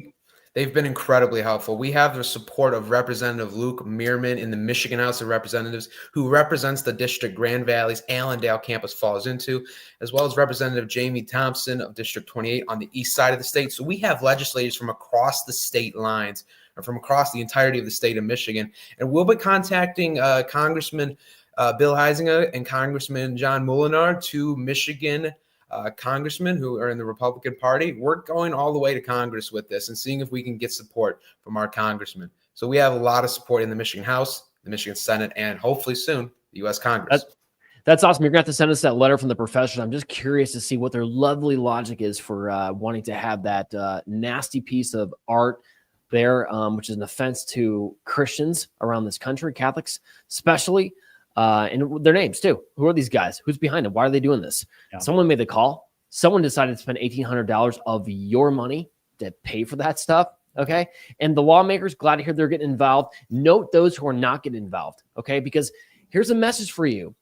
They've been incredibly helpful. We have the support of Representative Luke Meerman in the Michigan House of Representatives, who represents the district Grand Valley's Allendale campus falls into, as well as Representative Jamie Thompson of District 28 on the east side of the state. So we have legislators from across the state lines, or from across the entirety of the state of Michigan. And we'll be contacting Congressman Bill Heisinger and Congressman John Mullins, two Michigan congressmen who are in the Republican Party. We're going all the way to Congress with this and seeing if we can get support from our congressmen. So we have a lot of support in the Michigan House, the Michigan Senate, and hopefully soon the U.S. Congress. That's awesome. You're going to have to send us that letter from the professors. I'm just curious to see what their lovely logic is for wanting to have that nasty piece of art there, which is an offense to Christians around this country, Catholics especially. And their names too. Who are these guys? Who's behind them? Why are they doing this? Yeah. Someone made the call. Someone decided to spend $1,800 of your money to pay for that stuff. Okay. And the lawmakers, glad to hear they're getting involved. Note those who are not getting involved. Okay. Because here's a message for you.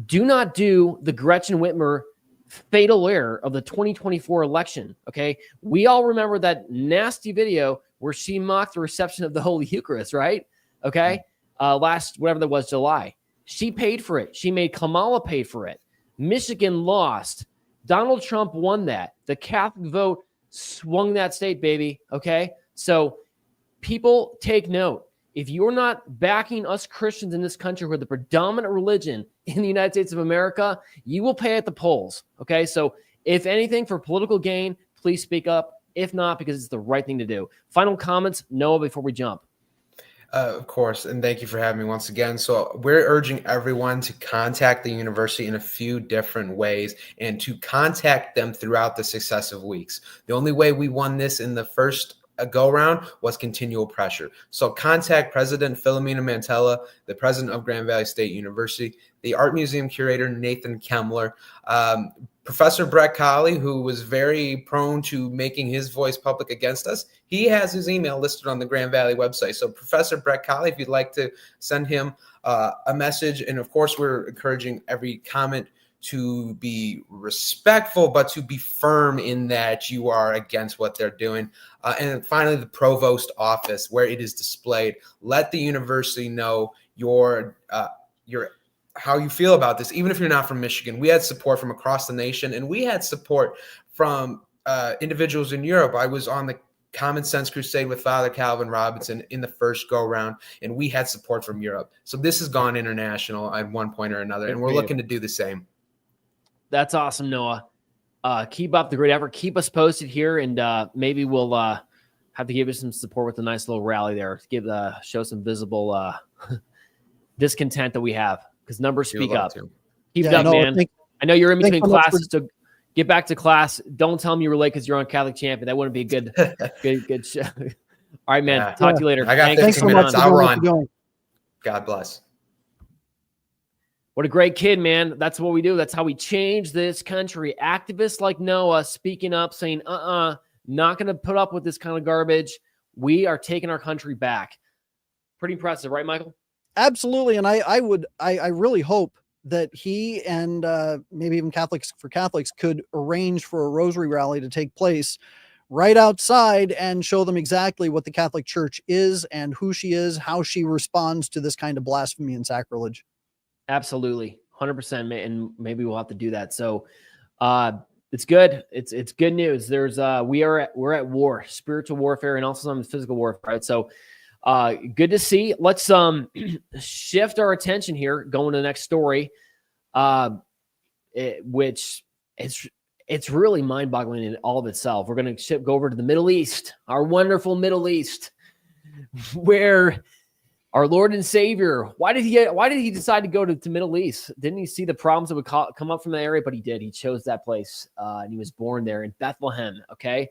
Do not do the Gretchen Whitmer fatal error of the 2024 election. Okay. We all remember that nasty video where she mocked the reception of the Holy Eucharist, right? Okay. Last, whatever that was, July. She paid for it. She made Kamala pay for it. Michigan lost. Donald Trump won that. The Catholic vote swung that state, baby. Okay? So people take note. If you're not backing us Christians in this country, who are the predominant religion in the United States of America, you will pay at the polls. Okay? So if anything, for political gain, please speak up. If not, because it's the right thing to do. Final comments, Noah, before we jump. Of course, and thank you for having me once again. So we're urging everyone to contact the university in a few different ways and to contact them throughout the successive weeks. The only way we won this in the first go-round was continual pressure. So contact President Philomena Mantella, the president of Grand Valley State University, the Art Museum curator Nathan Kemmler, Professor Brett Colley, who was very prone to making his voice public against us. He has his email listed on the Grand Valley website. So Professor Brett Colley, if you'd like to send him a message. And of course, we're encouraging every comment to be respectful, but to be firm in that you are against what they're doing. And finally, the provost office, where it is displayed. Let the university know your how you feel about this, even if you're not from Michigan. We had support from across the nation, and we had support from individuals in Europe. I was on the Common Sense Crusade with Father Calvin Robinson in the first go-round, and we had support from Europe. So this has gone international at one point or another, and we're looking to do the same. That's awesome, Noah. Keep up the great effort. Keep us posted here, and maybe we'll have to give you some support with a nice little rally there. Show some visible discontent that we have. Because numbers speak up. Keep it up, man. I know you're in between classes, so get back to class. Don't tell me you were late because you're on Catholic Champion. That wouldn't be a good show. All right, man. Yeah. Talk to you later. I got 15 minutes. I'll run. God bless. What a great kid, man. That's what we do. That's how we change this country. Activists like Noah speaking up, saying, not going to put up with this kind of garbage. We are taking our country back. Pretty impressive, right, Michael? Absolutely. And I really hope that he and maybe even Catholics for Catholics could arrange for a rosary rally to take place right outside and show them exactly what the Catholic Church is and who she is, how she responds to this kind of blasphemy and sacrilege. Absolutely. 100%. And maybe we'll have to do that. So, it's good. It's good news. We're at war, spiritual warfare, and also some physical warfare. Right? So, good to see. Let's shift our attention here, going to the next story, which it's really mind-boggling in all of itself. We're going to go over to the Middle East, our wonderful Middle East, where our Lord and Savior, why did he decide to go to Middle East? Didn't he see the problems that would come up from that area? But he did. He chose that place, and he was born there in Bethlehem, okay,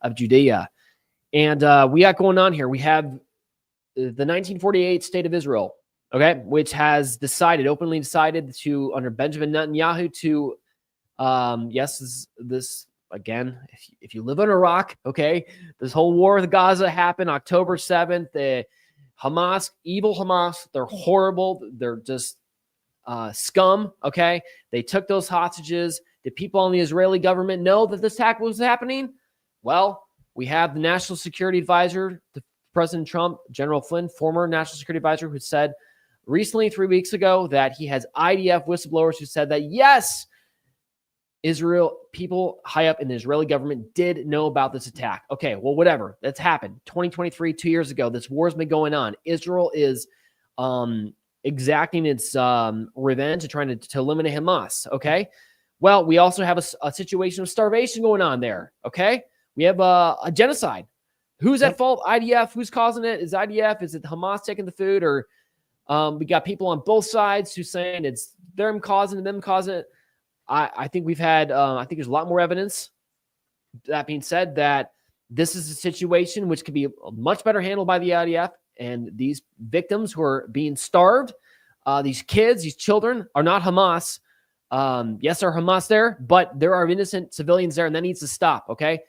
of Judea. And we got going on here. We have the 1948 State of Israel, okay, which has openly decided to, under Benjamin Netanyahu, to this again, if you live in Iraq, okay, this whole war with Gaza happened October 7th. The Hamas, evil Hamas, they're horrible. They're just scum, okay? They took those hostages. Did people in the Israeli government know that this attack was happening? Well, we have the National Security Advisor to President Trump, General Flynn, former National Security Advisor, who said recently, 3 weeks ago, that he has IDF whistleblowers who said that, yes, Israel, people high up in the Israeli government did know about this attack. Okay, well, whatever. That's happened. 2023, 2 years ago, this war's been going on. Israel is exacting its revenge and trying to eliminate Hamas, okay? Well, we also have a situation of starvation going on there, okay? We have a genocide. Who's at fault? IDF. Who's causing it? Is IDF? Is it Hamas taking the food? Or we got people on both sides who's saying it's them causing it. I think we've had, I think there's a lot more evidence, that being said, that this is a situation which could be much better handled by the IDF, and these victims who are being starved, these kids, these children are not Hamas. Yes, there are Hamas there, but there are innocent civilians there, and that needs to stop, okay?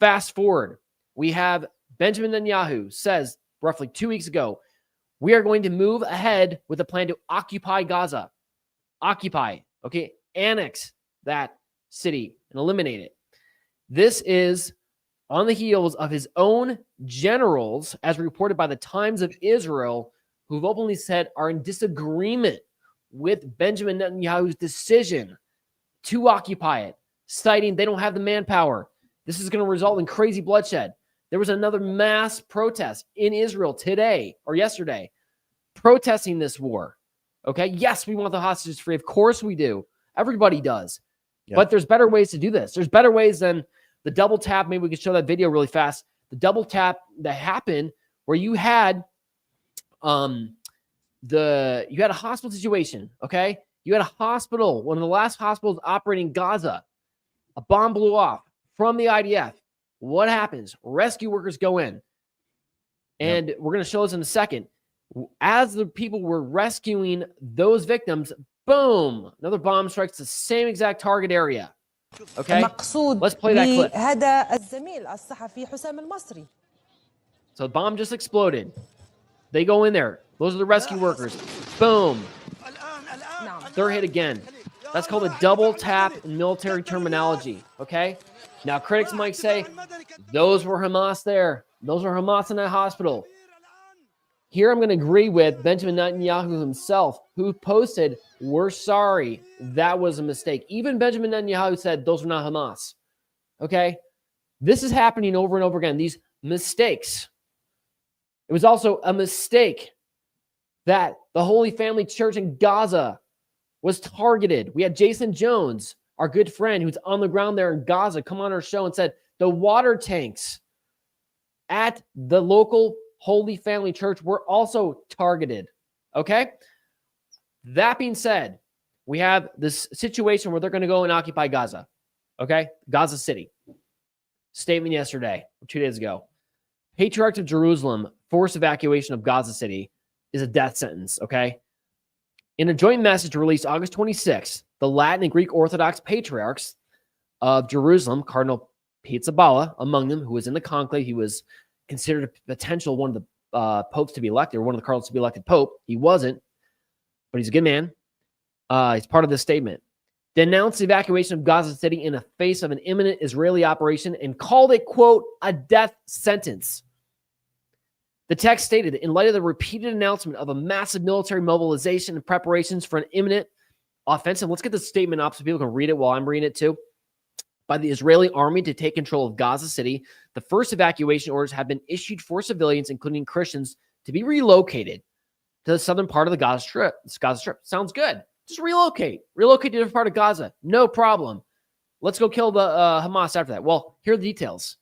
Fast forward. We have Benjamin Netanyahu says roughly 2 weeks ago, we are going to move ahead with a plan to occupy Gaza. Occupy, okay? Annex that city and eliminate it. This is on the heels of his own generals, as reported by the Times of Israel, who've openly said are in disagreement with Benjamin Netanyahu's decision to occupy it, citing they don't have the manpower. This is going to result in crazy bloodshed. There was another mass protest in Israel today or yesterday protesting this war. Okay, yes, we want the hostages free. Of course we do. Everybody does. Yeah. But there's better ways to do this. There's better ways than the double tap. Maybe we could show that video really fast. The double tap that happened where you had a hospital situation, okay? You had a hospital, one of the last hospitals operating in Gaza. A bomb blew off from the IDF. What happens? Rescue workers go in. And we're going to show this in a second. As the people were rescuing those victims, boom, another bomb strikes the same exact target area. Okay, let's play that clip. So the bomb just exploded. They go in there. Those are the rescue workers. Boom. They're hit again. That's called a double tap in military terminology. Okay. Now critics might say, those were Hamas there. Those are Hamas in that hospital. Here I'm going to agree with Benjamin Netanyahu himself, who posted, we're sorry, that was a mistake. Even Benjamin Netanyahu said those were not Hamas. Okay? This is happening over and over again, these mistakes. It was also a mistake that the Holy Family Church in Gaza was targeted. We had Jason Jones, our good friend who's on the ground there in Gaza, come on our show and said the water tanks at the local Holy Family Church were also targeted. Okay? That being said, we have this situation where they're going to go and occupy Gaza. Okay? Gaza City. Statement yesterday, or 2 days ago. Patriarch of Jerusalem, forced evacuation of Gaza City is a death sentence. Okay? In a joint message released August 26th, the Latin and Greek Orthodox patriarchs of Jerusalem, Cardinal Pizzaballa, among them, who was in the conclave, he was considered a potential one of the popes to be elected, or one of the cardinals to be elected pope. He wasn't, but he's a good man. He's part of this statement. denounced the evacuation of Gaza City in the face of an imminent Israeli operation and called it, quote, a death sentence. The text stated, in light of the repeated announcement of a massive military mobilization and preparations for an imminent offensive, let's get the statement up so people can read it while I'm reading it too, by the Israeli army to take control of Gaza City. The first evacuation orders have been issued for civilians, including Christians, to be relocated to the southern part of the Gaza Strip. Sounds good. Just relocate to a different part of Gaza. No problem. Let's go kill the Hamas after that. Well, here are the details.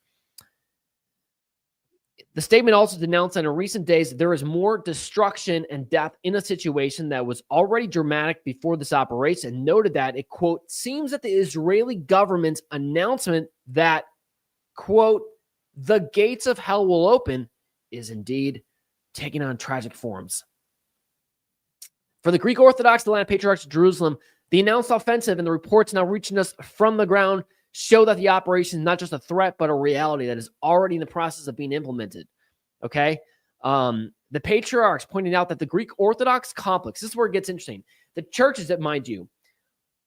The statement also denounced that in recent days, there is more destruction and death in a situation that was already dramatic before this operation, and noted that it, quote, seems that the Israeli government's announcement that, quote, the gates of hell will open is indeed taking on tragic forms. For the Greek Orthodox, the land of Patriarchs of Jerusalem, the announced offensive and the reports now reaching us from the ground show that the operation is not just a threat, but a reality that is already in the process of being implemented. Okay? The Patriarchs pointed out that the Greek Orthodox complex, this is where it gets interesting. The churches that, mind you,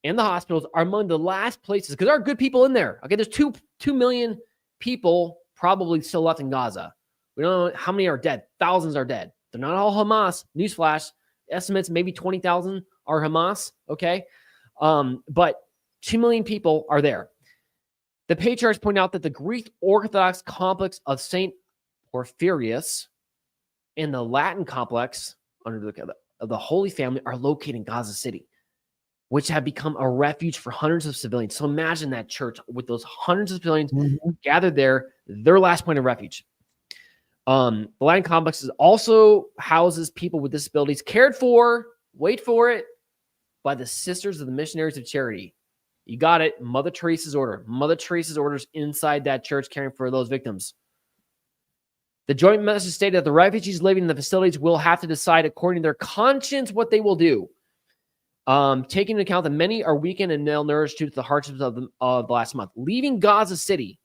and the hospitals are among the last places, because there are good people in there. Okay, there's 2 million people probably still left in Gaza. We don't know how many are dead. Thousands are dead. They're not all Hamas. Newsflash. Estimates maybe 20,000 are Hamas, okay? But 2 million people are there. The Patriarchs point out that the Greek Orthodox complex of St. Porphyrius and the Latin complex under the Holy Family are located in Gaza City, which have become a refuge for hundreds of civilians. So imagine that church with those hundreds of civilians gathered there, their last point of refuge. The Latin complex also houses people with disabilities cared for, wait for it, by the Sisters of the Missionaries of Charity. You got it. Mother Teresa's order. Mother Teresa's orders inside that church caring for those victims. The joint message stated that the refugees living in the facilities will have to decide according to their conscience what they will do. Taking into account that many are weakened and malnourished due to the hardships of the last month. Leaving Gaza City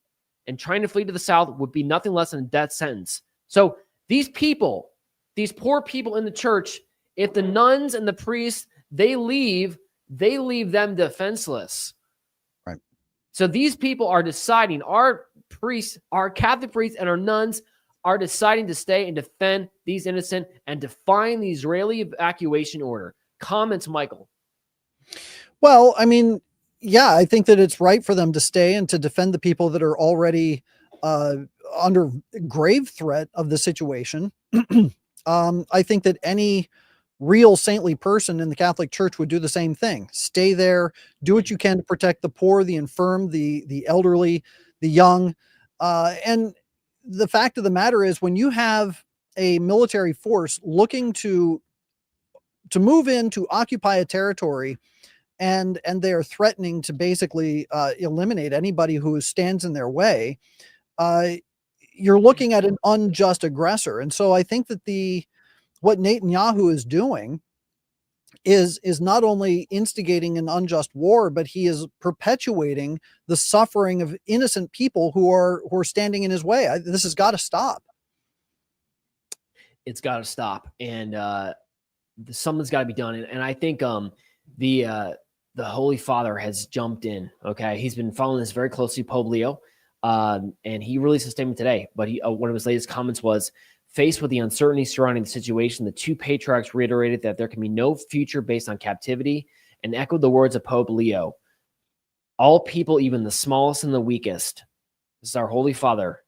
and trying to flee to the south would be nothing less than a death sentence. So these people, these poor people in the church, if the nuns and the priests, they leave them defenseless. Right. So these people are deciding, our priests, our Catholic priests and our nuns are deciding to stay and defend these innocent and defying the Israeli evacuation order. Comments, Michael? Well, I mean, yeah, I think that it's right for them to stay and to defend the people that are already under grave threat of the situation. I think that any real saintly person in the Catholic Church would do the same thing. Stay there, do what you can to protect the poor, the infirm, the elderly, the young. And the fact of the matter is, when you have a military force looking to move in to occupy a territory, and they are threatening to basically eliminate anybody who stands in their way, you're looking at an unjust aggressor. And so I think that what Netanyahu is doing is not only instigating an unjust war, but he is perpetuating the suffering of innocent people who are standing in his way. This has got to stop. It's got to stop, and something's got to be done. And I think the Holy Father has jumped in. Okay, he's been following this very closely, Pope Leo. And he released a statement today, but one of his latest comments was, faced with the uncertainty surrounding the situation, the two patriarchs reiterated that there can be no future based on captivity and echoed the words of Pope Leo. All people, even the smallest and the weakest, this is our Holy Father,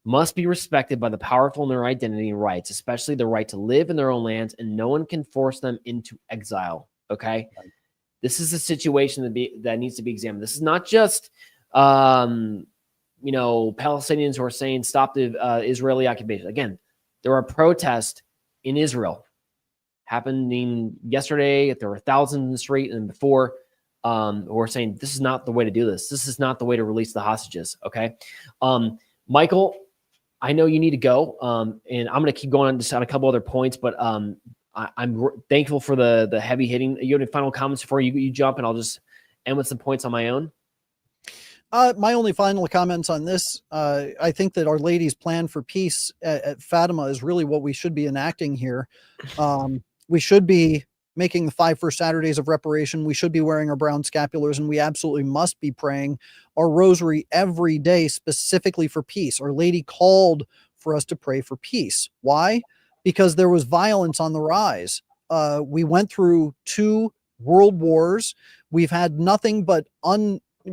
must be respected by the powerful in their identity and rights, especially the right to live in their own lands, and no one can force them into exile. Okay? This is a situation that needs to be examined. This is not just Palestinians who are saying stop the Israeli occupation. Again, there are protests in Israel happening yesterday. There were thousands in the street and before who are saying this is not the way to do this. This is not the way to release the hostages. Okay. Michael, I know you need to go. And I'm going to keep going on just on a couple other points, but I'm thankful for the heavy hitting. You have any final comments before you jump, and I'll just end with some points on my own? My only final comments on this, I think that Our Lady's plan for peace at Fatima is really what we should be enacting here. We should be making the 5 first Saturdays of reparation. We should be wearing our brown scapulars, and we absolutely must be praying our rosary every day, specifically for peace. Our Lady called for us to pray for peace. Why? Because there was violence on the rise. We went through 2 world wars. We've had nothing but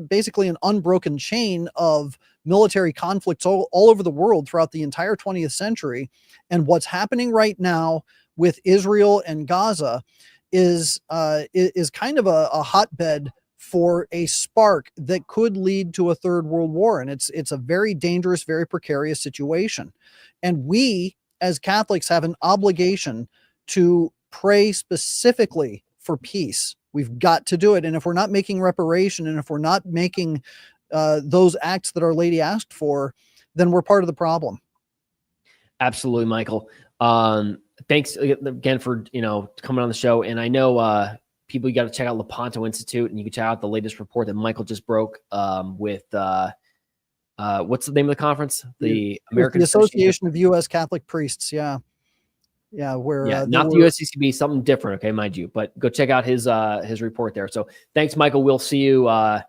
basically an unbroken chain of military conflicts all over the world throughout the entire 20th century. And what's happening right now with Israel and Gaza is kind of a hotbed for a spark that could lead to a third world war. And it's a very dangerous, very precarious situation. And we as Catholics have an obligation to pray specifically for peace. We've got to do it. And if we're not making reparation, and if we're not making those acts that Our Lady asked for, then we're part of the problem. Absolutely, Michael. Thanks again for, coming on the show. And I know people, you got to check out Lepanto Institute, and you can check out the latest report that Michael just broke with what's the name of the conference? The American Association of U.S. Catholic Priests. Yeah. Yeah, not the USCCB, something different, okay, mind you. But go check out his report there. So thanks, Michael. We'll see you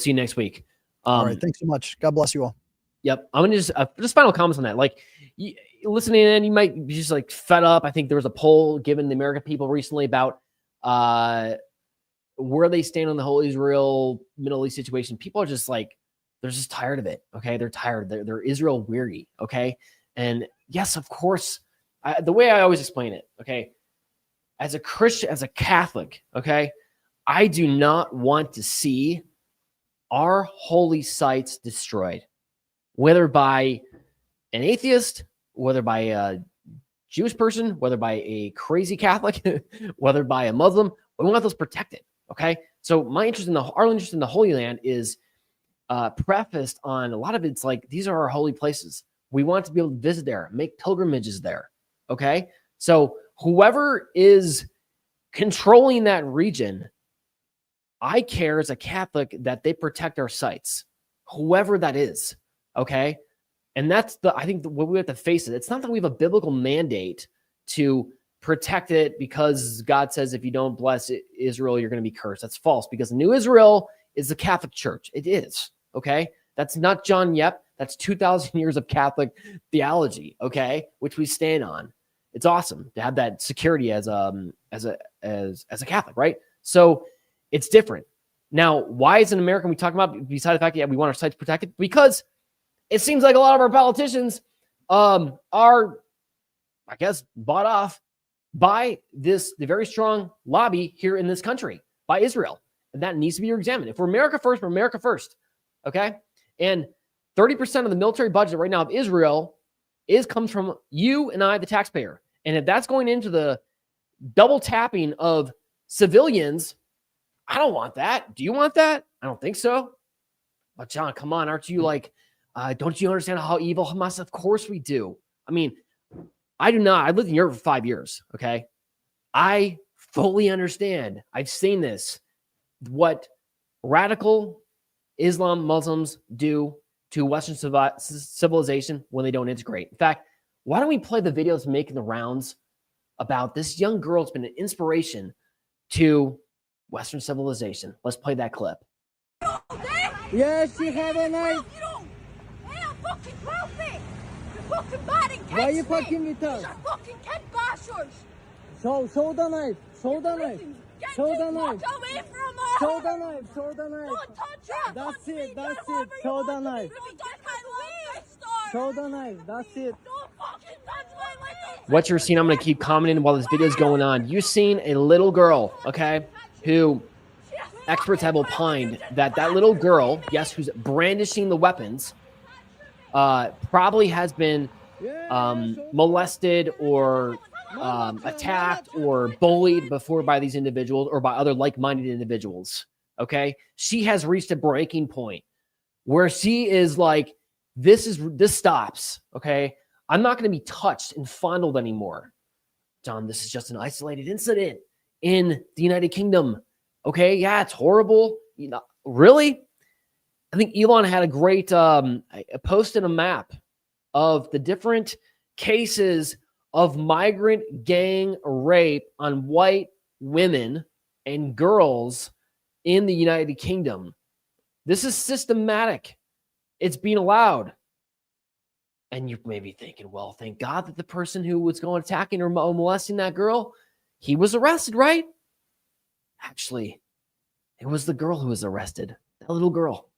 next week. All right, thanks so much. God bless you all. Yep, I'm gonna just final comments on that. Like, listening in, you might be just like fed up. I think there was a poll given the American people recently about where they stand on the whole Israel Middle East situation. People are just like, they're just tired of it. Okay, they're tired. They're Israel weary. Okay, and yes, of course. The way I always explain it, okay, as a Christian, as a Catholic, okay, I do not want to see our holy sites destroyed, whether by an atheist, whether by a Jewish person, whether by a crazy Catholic, whether by a Muslim. We want those protected, okay? So our interest in the Holy Land is prefaced on a lot of it's like, these are our holy places. We want to be able to visit there, make pilgrimages there. Okay, so whoever is controlling that region, I care as a Catholic that they protect our sites, whoever that is. Okay, and that's I think what we have to face it. It's not that we have a biblical mandate to protect it because God says if you don't bless Israel, you're going to be cursed. That's false, because the New Israel is the Catholic Church. It is. Okay, that's not John Yep. That's 2,000 years of Catholic theology. Okay, which we stand on. It's awesome to have that security as a Catholic, right? So it's different. Now, why is an American we talk about, besides the fact that we want our sites protected? Because it seems like a lot of our politicians are, I guess, bought off by the very strong lobby here in this country, by Israel. And that needs to be examined. If we're America first, we're America first. Okay? And 30% of the military budget right now of Israel comes from you and I, the taxpayer. And if that's going into the double tapping of civilians, I don't want that. Do you want that? I don't think so. But John, come on. Aren't you like, don't you understand how evil Hamas? Of course we do. I mean, I do not. I lived in Europe for 5 years. Okay. I fully understand. I've seen this. What radical Islam Muslims do to Western civilization when they don't integrate. In fact, why don't we play the videos making the rounds about this young girl that's been an inspiration to Western civilization? Let's play that clip. Yes, she have a knife. You don't. Hey, I'm fucking prophet. You're fucking bad and Why you fucking with us? These are fucking cat bashers. Show the knife. Show the knife. Show the knife. Walk away from us. Show the knife. Show the knife. Don't touch her. That's it. That's it. Show the knife. Don't touch my leg. Show the knife. That's it. Don't fucking touch my leg. What you're seeing, I'm going to keep commenting while this video is going on. You've seen a little girl, okay, who experts have opined that little girl, yes, who's brandishing the weapons, probably has been molested or attacked or bullied before by these individuals or by other like-minded individuals. Okay, she has reached a breaking point where she is like, this stops. Okay, I'm not going to be touched and fondled anymore. John, this is just an isolated incident in the United Kingdom. Okay, yeah, it's horrible. You know, really? I think Elon had a great posted a map of the different cases of migrant gang rape on white women and girls in the United Kingdom. This is systematic. It's being allowed. And you may be thinking, well, thank God that the person who was going attacking or molesting that girl, he was arrested, right? Actually, it was the girl who was arrested. That little girl.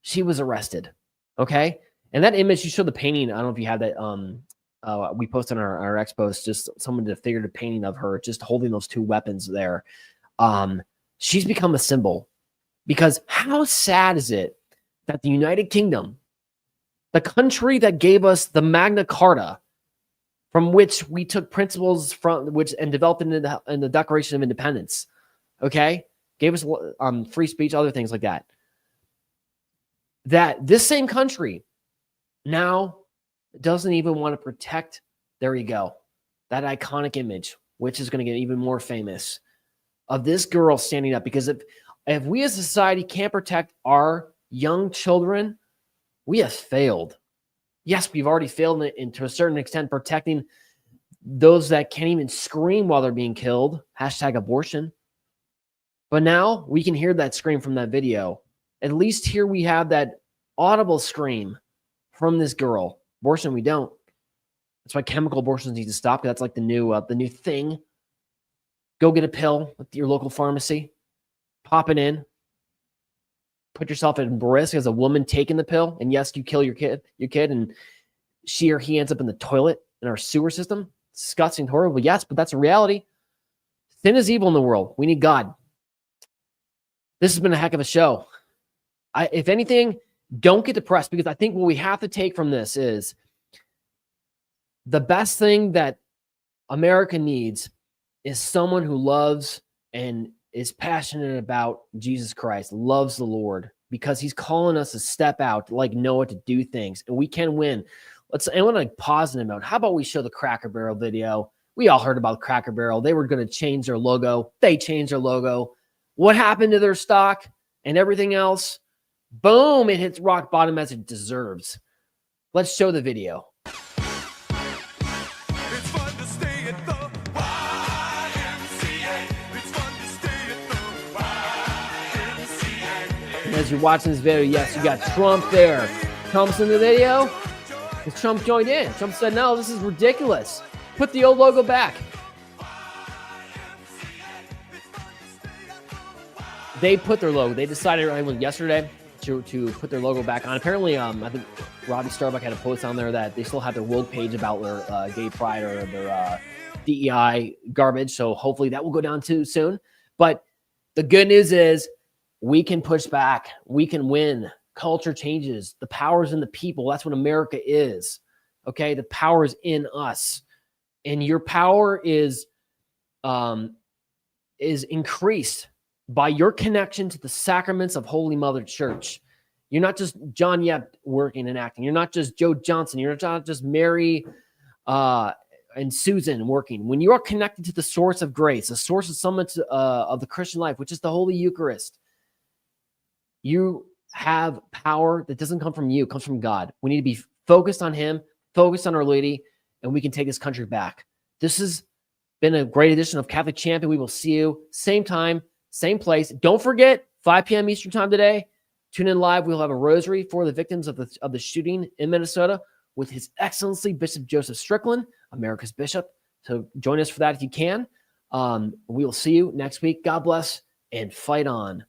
She was arrested. Okay? And that image, you showed the painting. I don't know if you have that. We posted on our X post, just someone did a figurative painting of her just holding those two weapons there. She's become a symbol. Because how sad is it that the United Kingdom, the country that gave us the Magna Carta, from which we took principles from which and developed in the Declaration of Independence, okay, gave us free speech, other things like that. That this same country now doesn't even want to protect. There you go, that iconic image, which is going to get even more famous, of this girl standing up. Because if we as a society can't protect our young children, we have failed. Yes, we've already failed in to a certain extent protecting those that can't even scream while they're being killed. #abortion. But now we can hear that scream from that video. At least here we have that audible scream from this girl. Abortion, we don't. That's why chemical abortions need to stop. That's like the new thing. Go get a pill at your local pharmacy. Pop it in. Put yourself at risk as a woman taking the pill. And yes, you kill your kid, and she or he ends up in the toilet in our sewer system. Disgusting, horrible. Yes, but that's a reality. Sin is evil in the world. We need God. This has been a heck of a show. If anything, don't get depressed, because I think what we have to take from this is the best thing that America needs is someone who loves and is passionate about Jesus Christ, loves the Lord, because he's calling us to step out like Noah to do things, and we can win. I want to pause and note. How about we show the Cracker Barrel video? We all heard about Cracker Barrel. They were going to change their logo. They changed their logo. What happened to their stock and everything else? Boom, it hits rock bottom as it deserves. Let's show the video. As you're watching this video, yes, you got Trump there. Trump's in the video. Because Trump joined in. Trump said, no, this is ridiculous. Put the old logo back. They put their logo. They decided yesterday to put their logo back on. Apparently, I think Robbie Starbuck had a post on there that they still have their woke page about their gay pride or their DEI garbage. So hopefully that will go down too soon. But the good news is we can push back. We can win. Culture changes. The power's in the people. That's what America is. Okay? The power is in us. And your power is increased by your connection to the sacraments of Holy Mother Church. You're not just John Yep working and acting. You're not just Joe Johnson. You're not just Mary and Susan working. When you are connected to the source of grace, the source of summit of the Christian life, which is the Holy Eucharist, you have power that doesn't come from you, it comes from God. We need to be focused on him, focused on Our Lady, and we can take this country back. This has been a great edition of Catholic Champion. We will see you same time, same place. Don't forget, 5 p.m. Eastern time today. Tune in live. We'll have a rosary for the victims of the shooting in Minnesota with His Excellency Bishop Joseph Strickland, America's bishop. So join us for that if you can. We will see you next week. God bless and fight on.